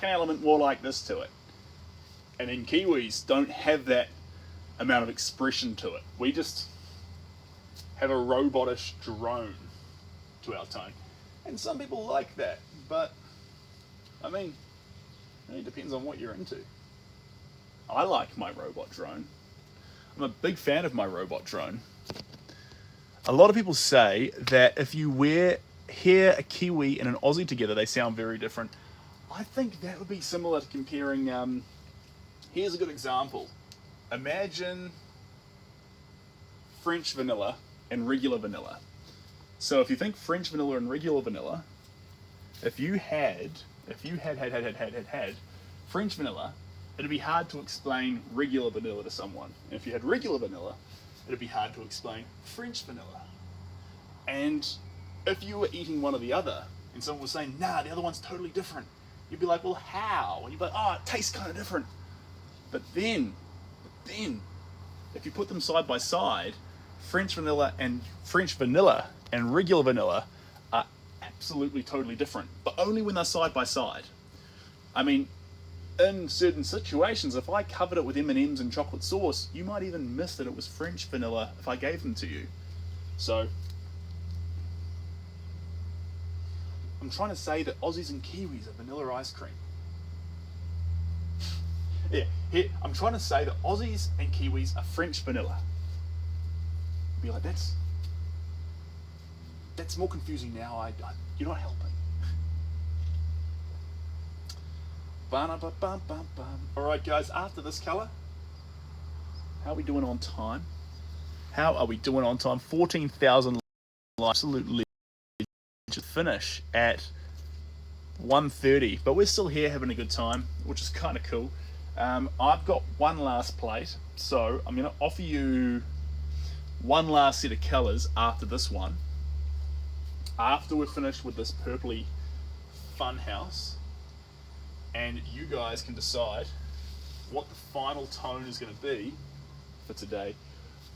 an element more like this to it. And then Kiwis don't have that amount of expression to it. We just have a robotish drone to our tone, and some people like that. But I mean, it really depends on what you're into. I like my robot drone. I'm a big fan of my robot drone. A lot of people say that if you hear a Kiwi and an Aussie together, they sound very different. I think that would be similar to comparing, here's a good example. imagine French vanilla and regular vanilla. So if you think French vanilla and regular vanilla, if you had French vanilla, it'd be hard to explain regular vanilla to someone. And if you had regular vanilla, it'd be hard to explain French vanilla. And if you were eating one or the other, and someone was saying, nah, the other one's totally different, you'd be like, well, how? And you'd be like, oh, it tastes kind of different. But then, if you put them side by side, French vanilla and regular vanilla are absolutely totally different, but only when they're side by side. I mean, in certain situations, if I covered it with M&Ms and chocolate sauce, you might even miss that it was French vanilla if I gave them to you. So, I'm trying to say that Aussies and Kiwis are vanilla ice cream. Yeah, here, I'm trying to say that Aussies and Kiwis are French vanilla. Be like, that's more confusing now. You're not helping. Alright guys, after this colour, how are we doing on time? 14,000 absolutely to finish at 1:30, but we're still here having a good time, which is kind of cool. I've got one last plate, so I'm going to offer you one last set of colours after this one. After we're finished with this purpley fun house, and you guys can decide what the final tone is going to be for today.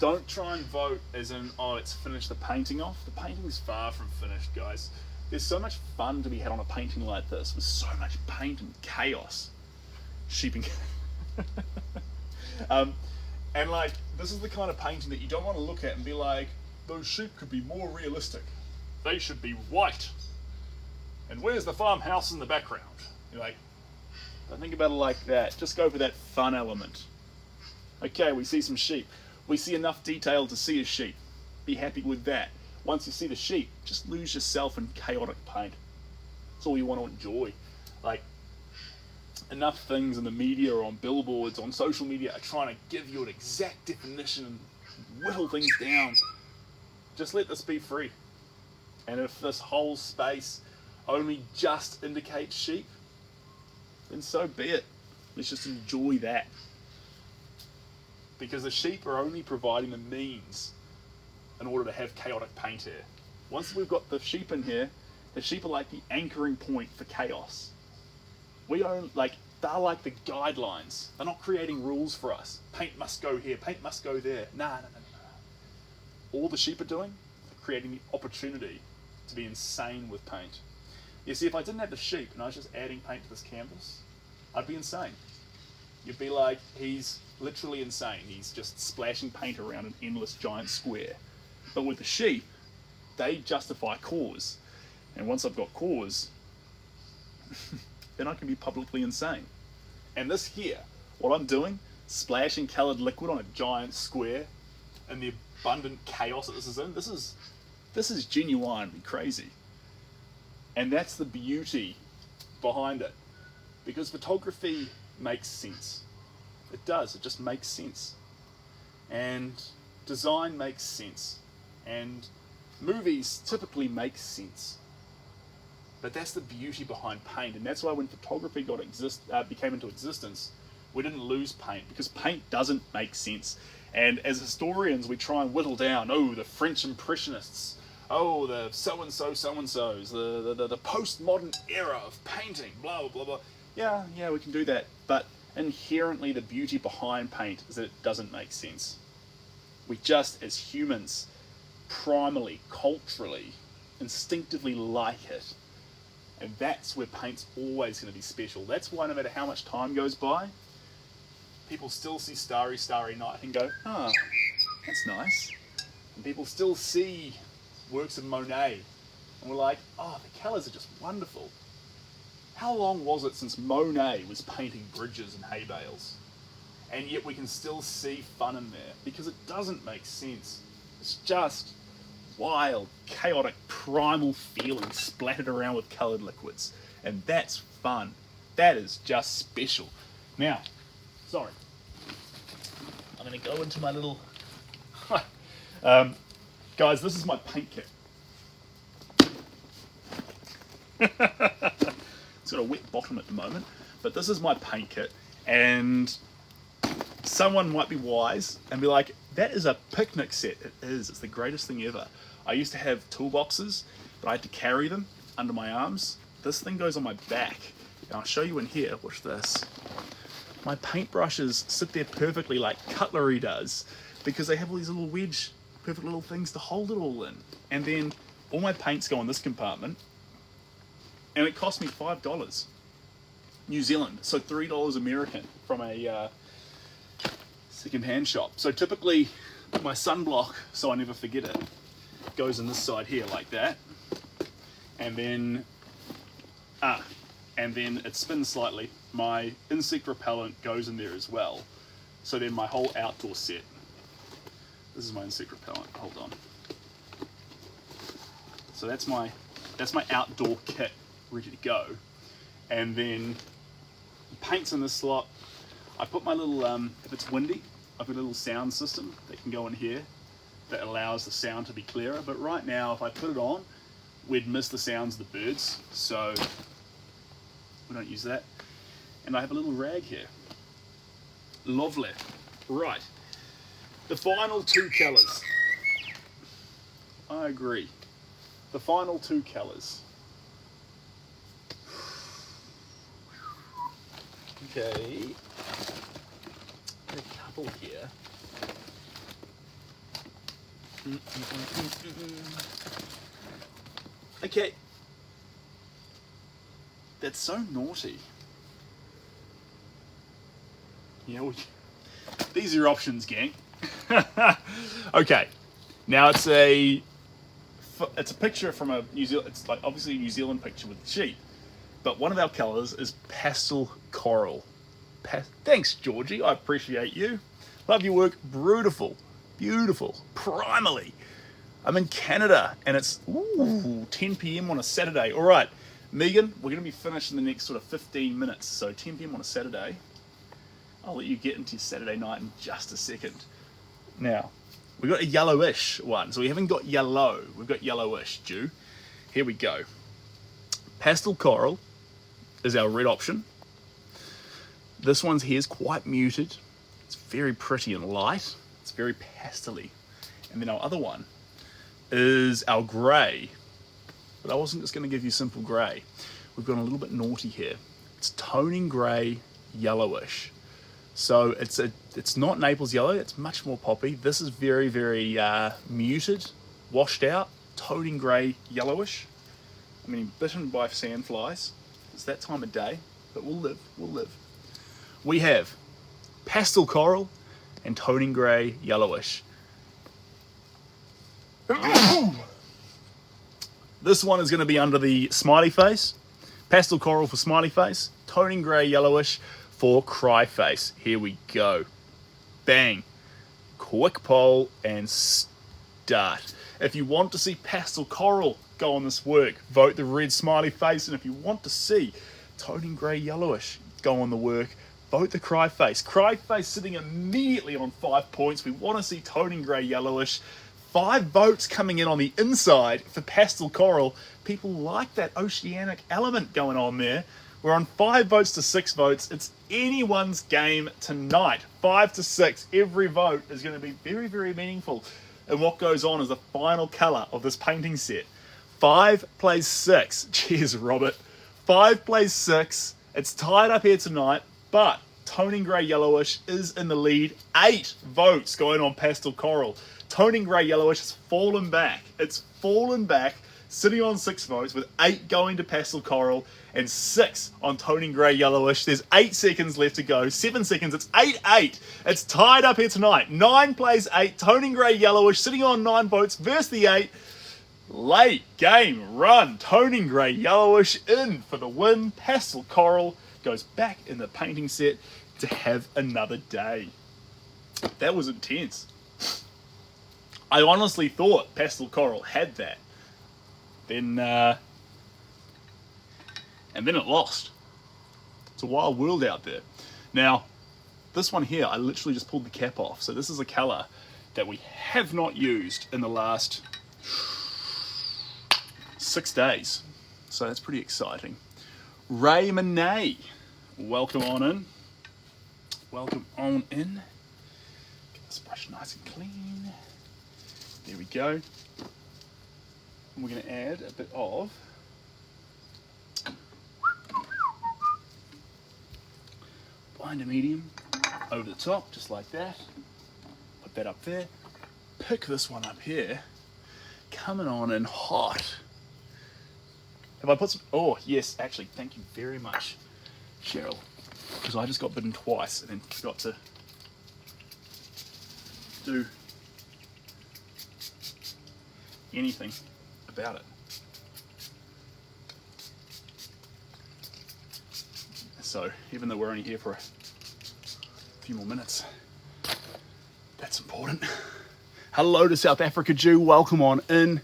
Don't try and vote as in, oh, let's finish the painting off. The painting is far from finished, guys. There's so much fun to be had on a painting like this with so much paint and chaos. Sheeping. And like, this is the kind of painting that you don't want to look at and be like, those sheep could be more realistic. They should be white. And where's the farmhouse in the background? You're like, don't think about it like that. Just go for that fun element. Okay, we see some sheep. We see enough detail to see a sheep. Be happy with that. Once you see the sheep, just lose yourself in chaotic paint. That's all you want to enjoy. Like, enough things in the media or on billboards, on social media are trying to give you an exact definition and whittle things down. Just let this be free. And if this whole space only just indicates sheep, then so be it. Let's just enjoy that. Because the sheep are only providing the means in order to have chaotic paint here. Once we've got the sheep in here, the sheep are like the anchoring point for chaos. They're like the guidelines. They're not creating rules for us. Paint must go here, paint must go there. Nah. All the sheep are doing, they're creating the opportunity to be insane with paint. You see, if I didn't have the sheep and I was just adding paint to this canvas, I'd be insane. You'd be like, he's literally insane. He's just splashing paint around an endless giant square. But with the sheep, they justify cause. And once I've got cause, then I can be publicly insane. And this here, what I'm doing, splashing coloured liquid on a giant square, and the abundant chaos that this is in, this is genuinely crazy. And that's the beauty behind it. Because photography makes sense. It does, it just makes sense. And design makes sense. And movies typically make sense. But that's the beauty behind paint, and that's why when photography became into existence, we didn't lose paint, because paint doesn't make sense. And as historians, we try and whittle down, oh, the French Impressionists, oh, the so-and-so's, the postmodern era of painting, blah, blah, blah, blah. Yeah, we can do that. But inherently, the beauty behind paint is that it doesn't make sense. We just, as humans, primally, culturally, instinctively like it. And that's where paint's always going to be special. That's why no matter how much time goes by, people still see Starry, Starry Night and go, ah, that's nice. And people still see works of Monet and we're like, oh, the colours are just wonderful. How long was it since Monet was painting bridges and hay bales? And yet we can still see fun in there because it doesn't make sense. It's just wild, chaotic, primal feelings splattered around with coloured liquids. And that's fun. That is just special. Now, sorry. going to go into my little... guys, this is my paint kit. It's got a wet bottom at the moment, but this is my paint kit, and someone might be wise and be like, that is a picnic set. It is. It's the greatest thing ever. I used to have toolboxes, but I had to carry them under my arms. This thing goes on my back, and I'll show you in here. Watch this. My paintbrushes sit there perfectly like cutlery does, because they have all these little wedge, perfect little things to hold it all in. And then all my paints go in this compartment, and it cost me $5 New Zealand, so $3 American from a second-hand shop. So typically my sunblock, so I never forget it, goes in this side here like that, and then it spins slightly. My insect repellent goes in there as well. So then my whole outdoor set. This is my insect repellent. Hold on. So that's my outdoor kit ready to go. And then paints in this slot. I put my little if it's windy, I've got a little sound system that can go in here that allows the sound to be clearer. But right now, if I put it on, we'd miss the sounds of the birds. So we don't use that. And I have a little rag here. Lovely. Right. The final two colours. I agree. The final two colours. Okay. A couple here. Okay. That's so naughty. Yeah, these are your options, gang. Okay, now it's a picture from a New Zealand. It's like obviously a New Zealand picture with sheep, but one of our colours is pastel coral. Thanks, Georgie. I appreciate you. Love your work. Beautiful, beautiful, primally. I'm in Canada, and it's 10 p.m. on a Saturday. All right, Megan, we're going to be finished in the next sort of 15 minutes. So 10 p.m. on a Saturday. I'll let you get into your Saturday night in just a second. Now, we've got a yellowish one. So we haven't got yellow. We've got yellowish, Jew. Here we go. Pastel coral is our red option. This one's here is quite muted. It's very pretty and light. It's very pastel-y. And then our other one is our grey. But I wasn't just going to give you simple grey. We've gone a little bit naughty here. It's toning grey, yellowish. So it's not Naples yellow, it's much more poppy. This is very, very muted, washed out, toning grey, yellowish. I mean, bitten by sandflies. It's that time of day, but we'll live, we'll live. We have pastel coral and toning grey, yellowish. This one is going to be under the smiley face. Pastel coral for smiley face, toning grey, yellowish for cry face. Here we go. Bang. Quick poll and start. If you want to see pastel coral go on this work, vote the red smiley face. And if you want to see toning grey, yellowish go on the work, vote the cry face. Cry face sitting immediately on 5 points. We want to see toning grey, yellowish. 5 votes coming in on the inside for pastel coral. People like that oceanic element going on there. We're on 5 votes to 6 votes. It's anyone's game tonight. 5 to 6. Every vote is going to be very, very meaningful. And what goes on is the final colour of this painting set. 5 plays 6. Cheers, Robert. 5 plays 6. It's tied up here tonight, but toning grey yellowish is in the lead. 8 votes going on pastel coral. Toning grey yellowish has fallen back. It's fallen back, sitting on 6 votes with 8 going to pastel coral and 6 on toning grey yellowish. There's 8 seconds left to go. 7 seconds. It's 8-8. It's tied up here tonight. 9 plays 8. Toning grey yellowish sitting on 9 votes versus the 8. Late game run. Toning grey yellowish in for the win. Pastel coral goes back in the painting set to have another day. That was intense. I honestly thought pastel coral had that. Then and then it lost. It's a wild world out there. Now, This one here, I literally just pulled the cap off. So this is a colour that we have not used in the last 6 days. So that's pretty exciting. Ray Monet, welcome on in. Welcome on in. Get this brush nice and clean. There we go. And we're going to add a bit of binder medium over the top, just like that. Put that up there. Pick this one up here. Coming on in hot. Have I put some? Oh, yes, actually, thank you very much, Cheryl. Because I just got bitten twice and then forgot to do anything about it. So, even though we're only here for a few more minutes, that's important. Hello to South Africa Jew, welcome on in.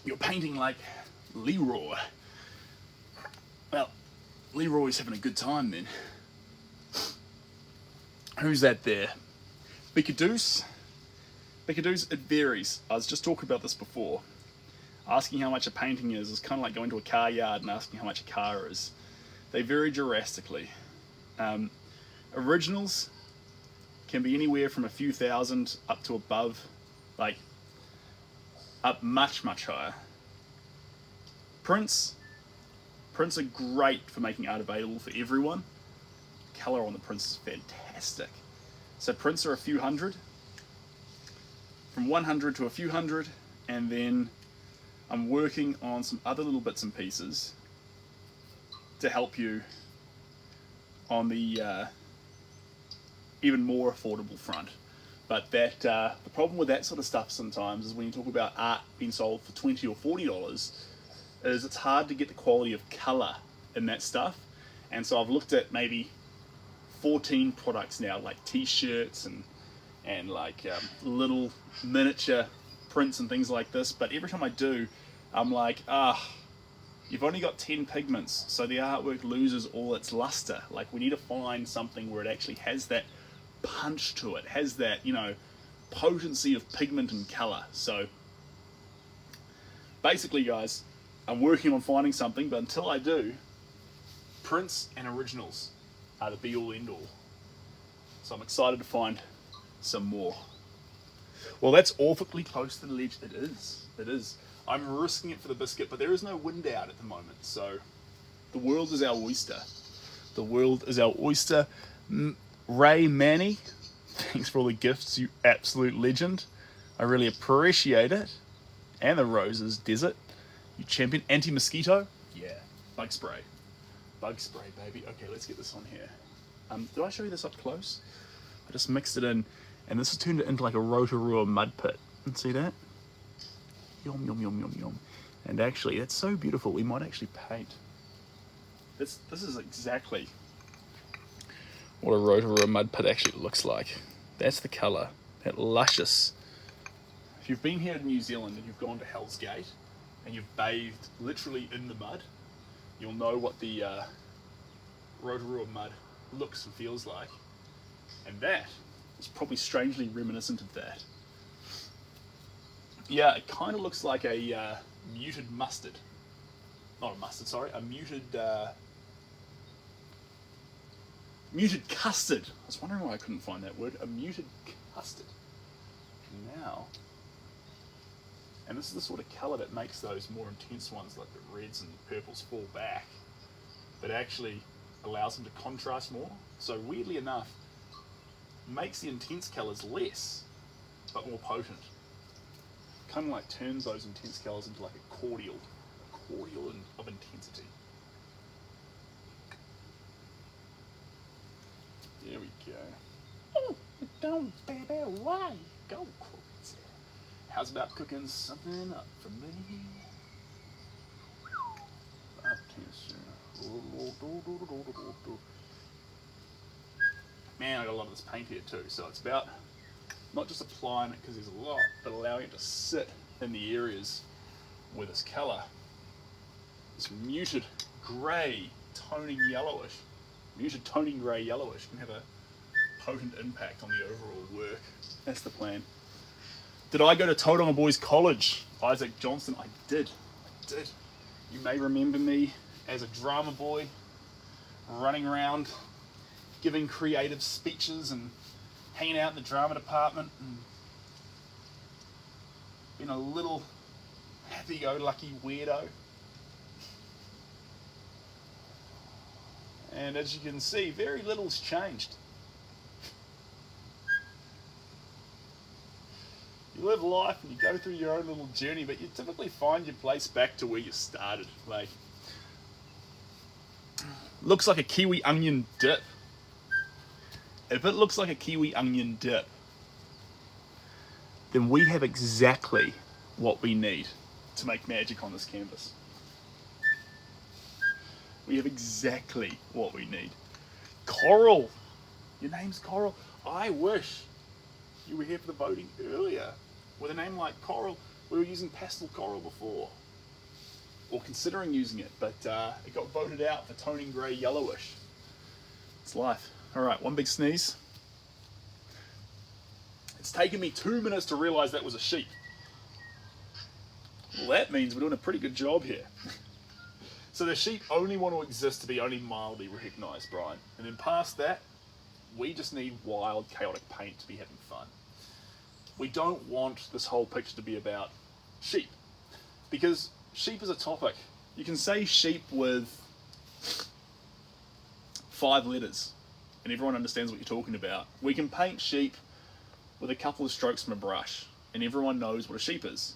You're painting like Leroy. Well, Leroy's having a good time then. Who's that there? Bickadoos? Bickadoos, it varies. I was just talking about this before. Asking how much a painting is kind of like going to a car yard and asking how much a car is. They vary drastically. Originals can be anywhere from a few thousand up to above, like up much, much higher. Prints are great for making art available for everyone. Colour on the prints is fantastic. So prints are a few hundred, from 100 to a few hundred, and then I'm working on some other little bits and pieces to help you on the even more affordable front. But that the problem with that sort of stuff sometimes is when you talk about art being sold for $20 or $40 is it's hard to get the quality of colour in that stuff. And so I've looked at maybe 14 products now, like t-shirts and like little miniature prints and things like this. But every time I do, I'm like, you've only got 10 pigments, so the artwork loses all its luster. Like, we need to find something where it actually has that punch to it, has that, you know, potency of pigment and color. So basically, guys, I'm working on finding something, but until I do, prints and originals are the be all end all. So I'm excited to find some more. Well, that's awfully close to the ledge. It is. It is. I'm risking it for the biscuit, but there is no wind out at the moment, so the world is our oyster. The world is our oyster. Ray Manny, thanks for all the gifts, you absolute legend. I really appreciate it. And the roses, Desert, you champion. Anti-mosquito, yeah. Bug spray. Bug spray, baby. Okay, let's get this on here. Did I show you this up close? I just mixed it in, and this has turned it into like a Rotorua mud pit. And see that? Yum, yum, yum, yum, yum. And actually, that's so beautiful, we might actually paint. This is exactly what a Rotorua mud pit actually looks like. That's the colour, that luscious. If you've been here in New Zealand and you've gone to Hell's Gate and you've bathed literally in the mud, you'll know what the Rotorua mud looks and feels like. And that is probably strangely reminiscent of that. Yeah, it kind of looks like a muted mustard. Not a mustard, sorry, a muted muted custard. I was wondering why I couldn't find that word. A muted custard. Now, and this is the sort of colour that makes those more intense ones like the reds and the purples fall back, but actually allows them to contrast more. So weirdly enough, makes the intense colours less, but more potent. Kind of like turns those intense colours into like a cordial of intensity. There we go. Oh, don't baby, why go crazy? How's about cooking something up for me? Man, I got a lot of this paint here too, so it's about not just applying it because there's a lot, but allowing it to sit in the areas where this colour, this muted grey, toning yellowish, Use your toning grey yellowish, can have a potent impact on the overall work. That's the plan. Did I go to Tauranga Boys College? Isaac Johnston, I did. You may remember me as a drama boy, running around, giving creative speeches and hanging out in the drama department and being a little happy-go-lucky weirdo. And as you can see, very little's changed. You live life and you go through your own little journey, but you typically find your place back to where you started. Like, looks like a kiwi onion dip. If it looks like a kiwi onion dip, then we have exactly what we need to make magic on this canvas. We have exactly what we need. Coral. Your name's Coral. I wish you were here for the voting earlier. With a name like Coral, we were using pastel coral before, or considering using it, but it got voted out for toning grey yellowish. It's life. All right, one big sneeze. It's taken me 2 minutes to realise that was a sheep. Well, that means we're doing a pretty good job here. So the sheep only want to exist to be only mildly recognised, Brian. And then past that, we just need wild, chaotic paint to be having fun. We don't want this whole picture to be about sheep, because sheep is a topic. You can say sheep with 5 letters and everyone understands what you're talking about. We can paint sheep with a couple of strokes from a brush and everyone knows what a sheep is.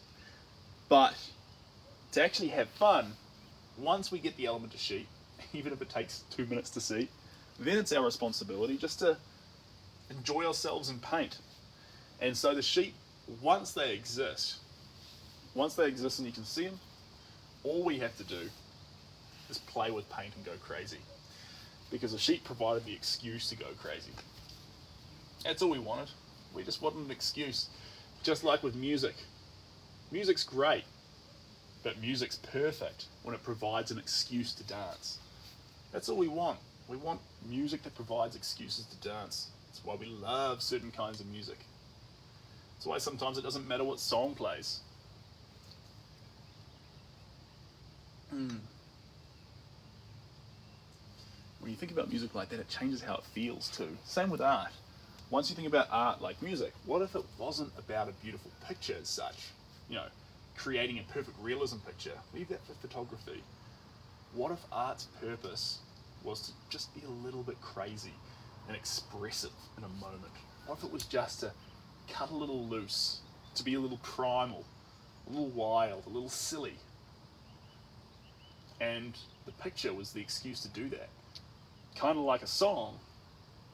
But to actually have fun, once we get the element of sheep, even if it takes 2 minutes to see, then it's our responsibility just to enjoy ourselves and paint. And so the sheep, once they exist and you can see them, all we have to do is play with paint and go crazy. Because the sheep provided the excuse to go crazy. That's all we wanted. We just wanted an excuse. Just like with music. Music's great, but music's perfect when it provides an excuse to dance. That's all we want. We want music that provides excuses to dance. That's why we love certain kinds of music. That's why sometimes it doesn't matter what song plays. When you think about music like that, it changes how it feels too. Same with art. Once you think about art like music, what if it wasn't about a beautiful picture as such? You know, creating a perfect realism picture. Leave that for photography. What if art's purpose was to just be a little bit crazy and expressive in a moment? What if it was just to cut a little loose, to be a little primal, a little wild, a little silly? And the picture was the excuse to do that. Kind of like a song,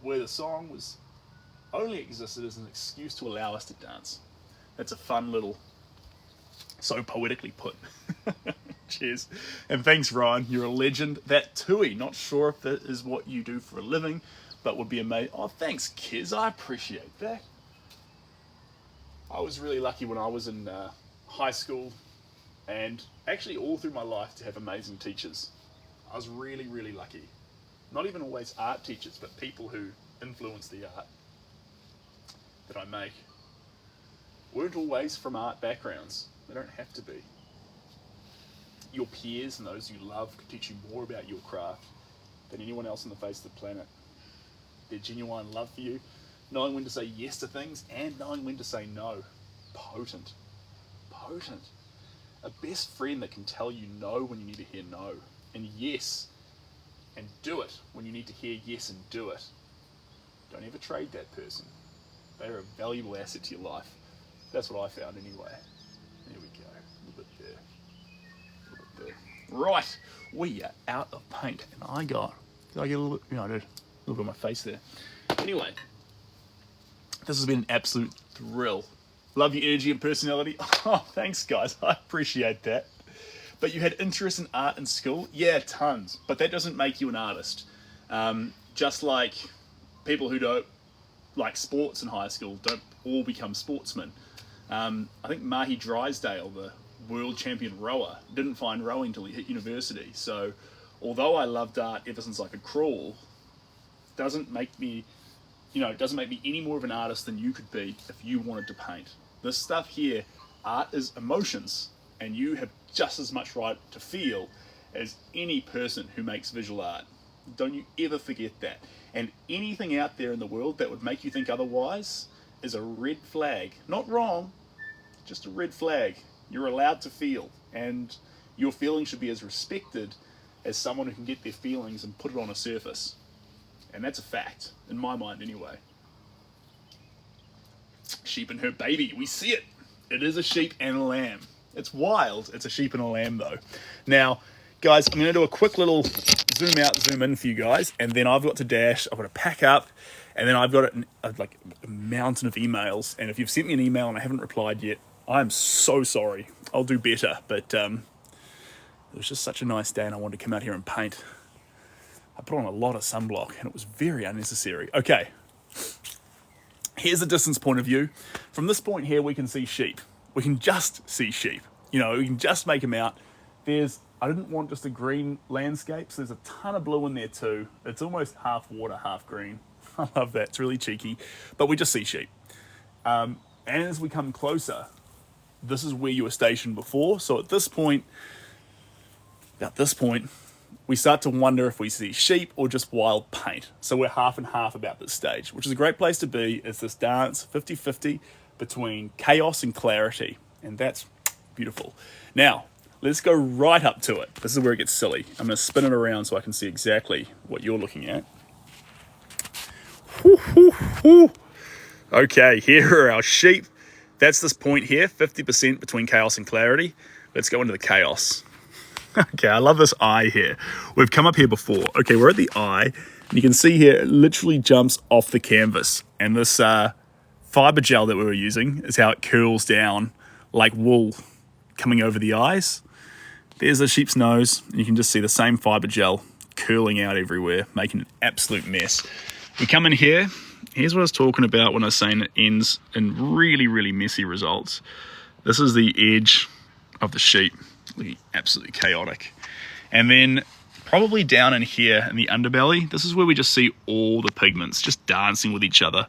where the song was only existed as an excuse to allow us to dance. That's a fun little, so poetically put. Cheers. And thanks, Ryan. You're a legend. That tui, not sure if that is what you do for a living, but would be amazing. Oh, thanks, kids. I appreciate that. I was really lucky when I was in high school and actually all through my life to have amazing teachers. I was really, really lucky. Not even always art teachers, but people who influence the art that I make weren't always from art backgrounds. They don't have to be. Your peers and those you love can teach you more about your craft than anyone else on the face of the planet. Their genuine love for you, knowing when to say yes to things and knowing when to say no. Potent. Potent. A best friend that can tell you no when you need to hear no, and yes, and do it when you need to hear yes and do it. Don't ever trade that person. They are a valuable asset to your life. That's what I found anyway. There we go. A little bit there. A little bit there. Right. We are out of paint. And I get a little bit, I did a little bit on my face there. Anyway, this has been an absolute thrill. Love your energy and personality. Oh, thanks guys. I appreciate that. But you had interest in art in school? Yeah, tons. But that doesn't make you an artist. Just like people who don't like sports in high school don't all become sportsmen. I think Mahi Drysdale, the world champion rower, didn't find rowing till he hit university. So although I loved art ever since I could crawl, doesn't make me, it doesn't make me any more of an artist than you could be if you wanted to paint. This stuff here, art is emotions, and you have just as much right to feel as any person who makes visual art. Don't you ever forget that. And anything out there in the world that would make you think otherwise is a red flag. Not wrong, just a red flag. You're allowed to feel, and your feelings should be as respected as someone who can get their feelings and put it on a surface. And that's a fact, in my mind anyway. Sheep and her baby, we see it. It is a sheep and a lamb. It's wild, it's a sheep and a lamb though. Now, guys, I'm gonna do a quick little zoom out, zoom in for you guys, and then I've got to dash, I've got to pack up, and then I've got like a mountain of emails, and if you've sent me an email and I haven't replied yet, I'm so sorry. I'll do better, but it was just such a nice day and I wanted to come out here and paint. I put on a lot of sunblock and it was very unnecessary. Okay, here's the distance point of view. From this point here, we can see sheep. We can just see sheep. We can just make them out. I didn't want just a green landscape, so there's a ton of blue in there too. It's almost half water, half green. I love that, it's really cheeky. But we just see sheep. And as we come closer, this is where you were stationed before. So at this point, about this point, we start to wonder if we see sheep or just wild paint. So we're half and half about this stage, which is a great place to be. It's this dance 50-50 between chaos and clarity. And that's beautiful. Now, let's go right up to it. This is where it gets silly. I'm going to spin it around so I can see exactly what you're looking at. Okay, here are our sheep. That's this point here, 50% between chaos and clarity. Let's go into the chaos. Okay, I love this eye here. We've come up here before. Okay, we're at the eye, and you can see here it literally jumps off the canvas. And this fiber gel that we were using is how it curls down like wool coming over the eyes. There's the sheep's nose, and you can just see the same fiber gel curling out everywhere, making an absolute mess. We come in here. Here's what I was talking about when I was saying it ends in really, really messy results. This is the edge of the sheep, looking absolutely chaotic. And then probably down in here in the underbelly, this is where we just see all the pigments just dancing with each other,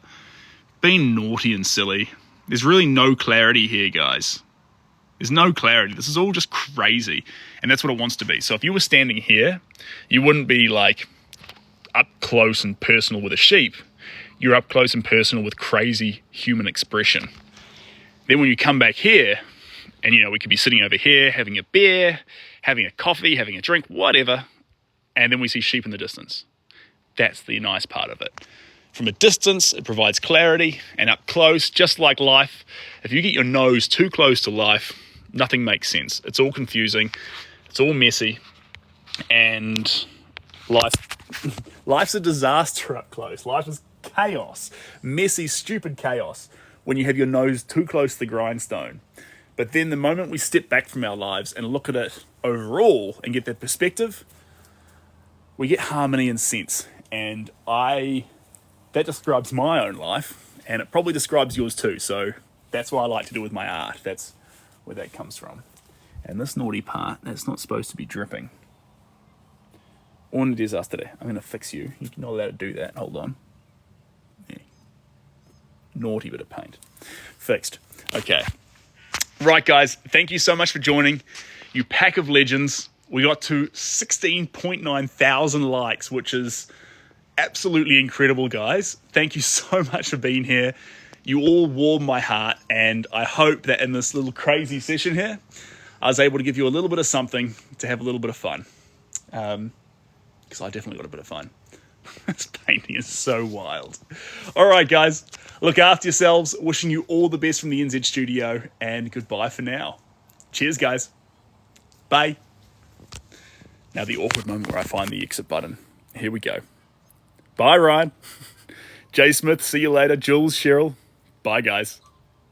being naughty and silly. There's really no clarity here, guys. There's no clarity. This is all just crazy. And that's what it wants to be. So if you were standing here, you wouldn't be like up close and personal with a sheep. You're up close and personal with crazy human expression. Then when you come back here, and we could be sitting over here, having a beer, having a coffee, having a drink, whatever, and then we see sheep in the distance. That's the nice part of it. From a distance, it provides clarity, and up close, just like life, if you get your nose too close to life, nothing makes sense. It's all confusing, it's all messy, and life's a disaster up close. Life is chaos, messy, stupid chaos when you have your nose too close to the grindstone. But then the moment we step back from our lives and look at it overall and get that perspective, we get harmony and sense. And that describes my own life, and it probably describes yours too. So that's what I like to do with my art. That's where that comes from. And this naughty part, that's not supposed to be dripping. Un desastre. I'm going to fix you. You're not allowed to do that. Hold on. Yeah. Naughty bit of paint. Fixed. Okay. Right, guys. Thank you so much for joining. You pack of legends. We got to 16.9 thousand likes, which is absolutely incredible, guys. Thank you so much for being here. You all warm my heart, and I hope that in this little crazy session here, I was able to give you a little bit of something to have a little bit of fun. Because I definitely got a bit of fun. This painting is so wild. All right, guys. Look after yourselves. Wishing you all the best from the NZ studio, and goodbye for now. Cheers, guys. Bye. Now the awkward moment where I find the exit button. Here we go. Bye, Ryan. Jay Smith, see you later. Jules, Cheryl. Bye, guys.